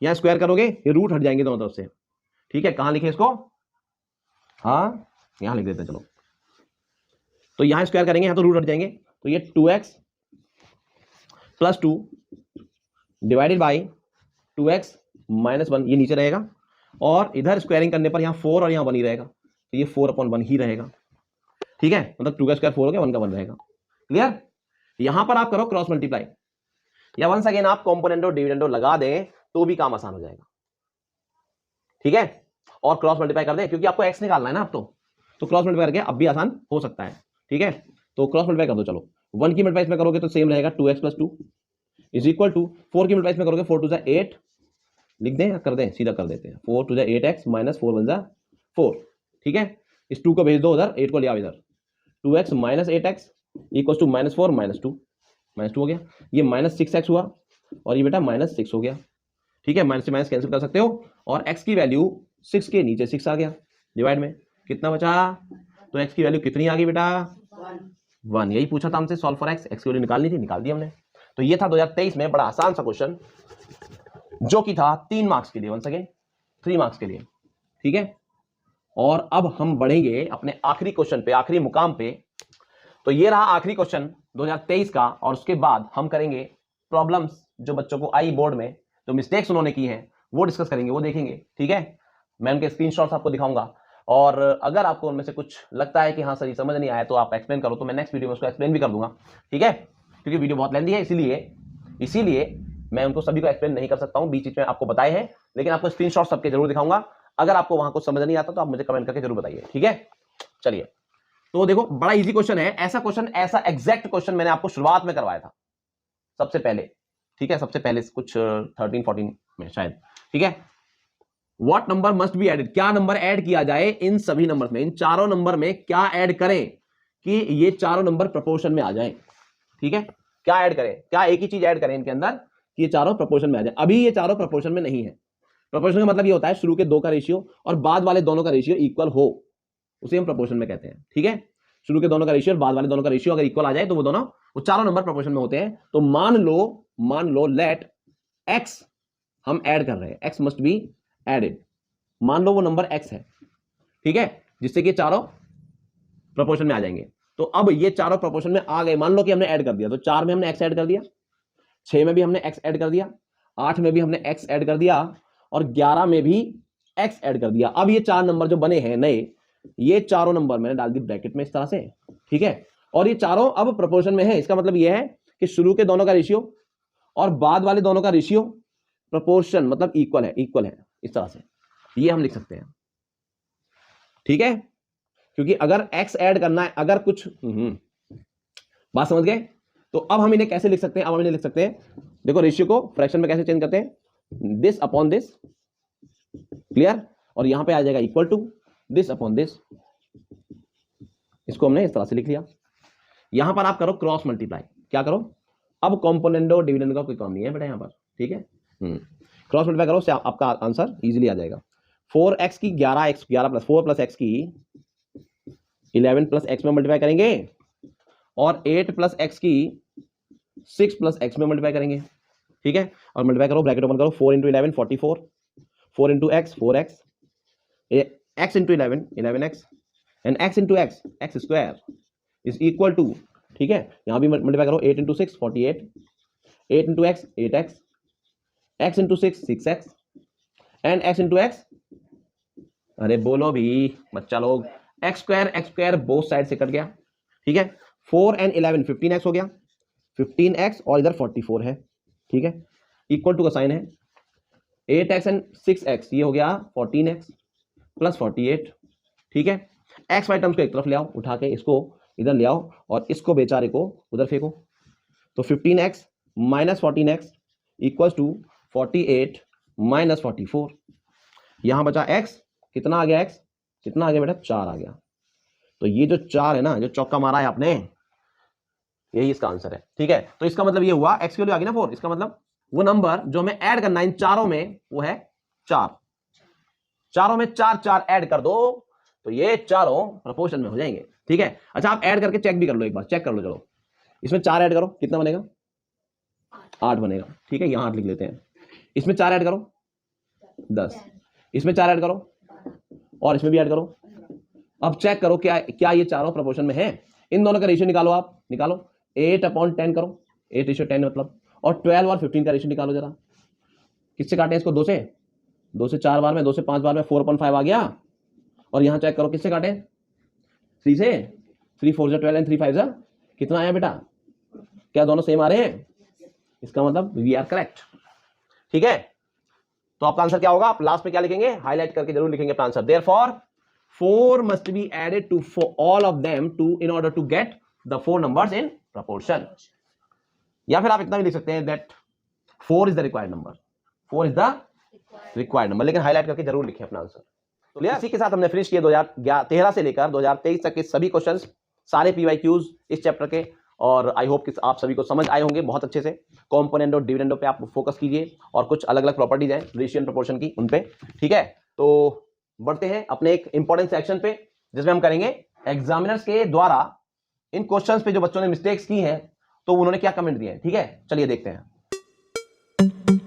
यहाँ स्क्वायर करोगे ये रूट हट जाएंगे दोनों तरफ से, ठीक है। कहां लिखे इसको, हाँ यहां लिख देते हैं, चलो। तो यहां स्क्वायर करेंगे, यहां तो रूट हट जाएंगे, तो ये 2x + 2 डिवाइडेड बाई 2x - 1, ये नीचे रहेगा, और इधर स्क्वायरिंग करने पर यहाँ 4 और यहाँ 1 ही रहेगा, तो ये 4/1 ही रहेगा, ठीक है। मतलब 2 का स्क्वायर 4 हो गया, 1 का 1 रहेगा। क्लियर। यहां पर आप करो क्रॉस मल्टीप्लाई, या वंस अगेन आप कॉम्पोनेंडो डिविडेंडो लगा दें तो भी काम आसान हो जाएगा, ठीक है। और क्रॉस मल्टीप्लाई कर दें, क्योंकि आपको x निकालना है ना, अब तो क्रॉस मल्टीप्लाई करके अब भी आसान हो सकता है, ठीक है। तो क्रॉस मल्टीप्लाई कर दो, चलो। 1 की मल्टीप्लाई में करोगे तो सेम रहेगा, 2x + 2 = 4 की मल्टीप्लाई में करोगे 4 × 2 = 8, लिख दें या कर दें, सीधा कर देते हैं, 4 × 2 = 8x - 4 × 1 = 4, ठीक है। इस 2 को भेज दो उधर, 8 को ले आओ इधर, 2x - 8x = -4 - 2, -2 हो गया, ये -6x हुआ, और ये बेटा -6 हो गया, ठीक है। माइनस से माइनस कैंसिल कर सकते हो, और x की वैल्यू 6 के नीचे 6 आ गया, डिवाइड में कितना बचा, तो x की वैल्यू कितनी आ गई बेटा, 1। यही पूछा था हमसे, सॉल्व फॉर x की वैल्यू निकालनी थी, निकाल दी हमने। तो ये था 2023 में बड़ा आसान सा क्वेश्चन, जो कि था 3 मार्क्स के लिए, वंस अगेन 3 मार्क्स के लिए, ठीक है। और अब हम बढ़ेंगे अपने आखिरी क्वेश्चन पे, आखिरी मुकाम पे। तो ये रहा आखिरी क्वेश्चन 2023 का, और उसके बाद हम करेंगे प्रॉब्लम्स जो बच्चों को आई बोर्ड में, जो मिस्टेक्स उन्होंने की हैं वो डिस्कस करेंगे, वो देखेंगे, ठीक है। मैं उनके स्क्रीनशॉट्स आपको दिखाऊंगा, और अगर आपको उनमें से कुछ लगता है कि हाँ सर ये समझ नहीं आया तो आप एक्सप्लेन करो, तो मैं नेक्स्ट वीडियो में उसको एक्सप्लेन भी कर दूंगा, ठीक है। क्योंकि वीडियो बहुत लेंथी है, इसीलिए मैं उनको सभी को एक्सप्लेन नहीं कर सकता हूँ, बीच में आपको बताए हैं, लेकिन आपको स्क्रीनशॉट सबके जरूर दिखाऊंगा। अगर आपको वहां कुछ समझ नहीं आता तो आप मुझे कमेंट करके जरूर बताइए, ठीक है। चलिए, तो देखो बड़ा इजी क्वेश्चन है, ऐसा एग्जैक्ट क्वेश्चन मैंने आपको शुरुआत में करवाया था, सबसे पहले, ठीक है, सबसे पहले कुछ 13-14 में शायद, ठीक है। What number must be added, क्या नंबर ऐड किया जाए इन सभी नंबर में, इन चारों नंबर में क्या ऐड करें कि ये चारों नंबर प्रोपोर्शन में आ जाएं, ठीक है। क्या ऐड करें, क्या एक ही चीज ऐड करें इनके अंदर कि ये चारों प्रोपोर्शन में आ जाए। अभी ये चारों प्रोपोर्शन में नहीं है। प्रोपोर्शन का मतलब ये होता है शुरू के 2 का रेशियो और बाद वाले दोनों का रेशियो इक्वल हो, उसे हम प्रोपोर्शन में कहते हैं, ठीक है। शुरू के दोनों का रेशियो और बाद वाले दोनों का रेशियो अगर इक्वल आ जाए तो वो चारों नंबर प्रोपोर्शन में होते हैं। तो मान लो लेट x हम ऐड कर रहे हैं, x मस्ट बी एडेड, मान लो वो नंबर x है, ठीक है, जिससे कि चारों प्रोपोर्शन में आ जाएंगे। तो अब ये चारों प्रोपोर्शन में आ गए, मान लो कि हमने ऐड कर दिया, तो 4 में हमने x ऐड कर दिया, 6 में भी हमने x ऐड कर दिया, 8 में भी हमने x ऐड कर दिया, और 11 में भी x ऐड कर दिया। अब ये 4 नंबर जो बने हैं नए, ये चारों नंबर मैंने डाल दी ब्रैकेट में इस तरह से, ठीक है। और ये चारों अब प्रोपोर्शन में है, इसका मतलब ये है कि शुरू के दोनों का रेशियो और बाद वाले दोनों का रेशियो प्रोपोर्शन मतलब इक्वल है, इस तरह से ये हम लिख सकते हैं, ठीक है। क्योंकि अगर x ऐड करना है, अगर कुछ बात समझ गए? तो अब हम इन्हें कैसे लिख सकते हैं? अब हम इन्हें लिख सकते हैं, देखो रेशियो को फ्रैक्शन में कैसे चेंज करते हैं, दिस अपॉन दिस, क्लियर, और यहां पे आ जाएगा equal to this upon this, इसको हमने इस तरह से लिख लिया। यहां पर आप करो क्रॉस मल्टीप्लाई, क्या करो, अब कॉम्पोनेंट और डिविडेंड का कोई काम नहीं है बेटा यहां पर, ठीक है, क्रॉस मल्टीप्लाई करो, से आपका आंसर इजीली आ जाएगा। 4x की 11x 11 प्लस 4 प्लस x की 11 प्लस x में मल्टीप्लाई करेंगे और 8 प्लस x की 6 प्लस x में मल्टीप्लाई करेंगे, ठीक है, और मल्टीप्लाई करो, ब्रैकेट ओपन करो, 4 into 11 44, 4 into x 4x, x into 11 11x, and x into x x square is equal to, ठीक है, यहां भी मल्टीप्लाई करो, 8 into 6 48, 8 into x 8x, x into 6 6x, and x into x, अरे बोलो भी बच्चा लोग, एक्स स्क्वायर बोथ साइड से कट गया, ठीक है, 4 एंड 11 15x हो गया, 15x और इधर 44 है, ठीक है, इक्वल टू का साइन है, 8x एंड 6x ये हो गया 14x प्लस 48, ठीक है, एक्स वाई टर्म्स को एक तरफ ले आओ, उठा के इसको इधर ले आओ और इसको बेचारे को उधर फेंको, तो 15x minus 14x equals to 48 minus 44, यहां बचा x, कितना आ गया x, कितना आ गया बेटा 4 आ गया, तो ये जो 4 है ना, जो चौका मारा है आपने, यही इसका आंसर है, ठीक है, तो इसका मतलब ये हुआ x की वैल्यू आ गई ना 4, इसका मतलब वो नंबर जो हमें ऐड करना है इन चारों में वो है 4, चारों में 4 4 ऐड कर दो तो ये चारों प्रोपोर्शन में हो जाएंगे, ठीक है। अच्छा आप ऐड करके चेक भी कर लो, एक बार चेक कर लो, चलो इसमें 4 ऐड करो, कितना बनेगा 8 बनेगा, ठीक है, यहां 8 लिख लेते हैं, इसमें 4 ऐड करो 10, इसमें 4 ऐड करो और इसमें भी ऐड करो, अब चेक करो क्या क्या ये चारों प्रोपोर्शन में है, इन दोनों का रेशियो निकालो, आप निकालो 8/10 करो, 8:10 मतलब, और 12 और 15 का रेशियो निकालो जरा, किससे काटे इसको, 2 से 4 बार में, 2 से 5 बार में 4/5 आ गया, और यहां चेक करो किससे काटे, 3 से, 3 4 12 एंड 3 5 कितना आया बेटा, क्या दोनों सेम आ रहे हैं, इसका मतलब वी आर करेक्ट, ठीक है, तो आपका आंसर क्या होगा, आप लास्ट में क्या लिखेंगे, हाईलाइट करके जरूर लिखेंगे अपना answer, therefore 4 must be added to for all of them to in order to get the 4 numbers in proportion, या फिर आप इतना भी लिख सकते हैं that 4 is the required number, 4 is the required number, लेकिन हाईलाइट करके जरूर लिखें अपना आंसर। तो इसी के साथ हमने फिनिश किया 2013 से लेकर 2023 तक के सभी क्वेश्चंस, सारे PYQs इस चैप्टर के, और आई होप कि आप सभी को समझ आए होंगे बहुत अच्छे से। कंपोनेंट और डिविडेंडो पे आप फोकस कीजिए, और कुछ अलग अलग प्रॉपर्टीज हैं रेशियो एंड प्रोपोर्शन की, उन पे, ठीक है। तो बढ़ते हैं अपने एक इंपॉर्टेंट सेक्शन पे, जिसमें हम करेंगे एग्जामिनर्स के द्वारा इन क्वेश्चंस पे जो बच्चों ने मिस्टेक्स की हैं तो उन्होंने क्या कमेंट दिए हैं, ठीक है, चलिए देखते हैं।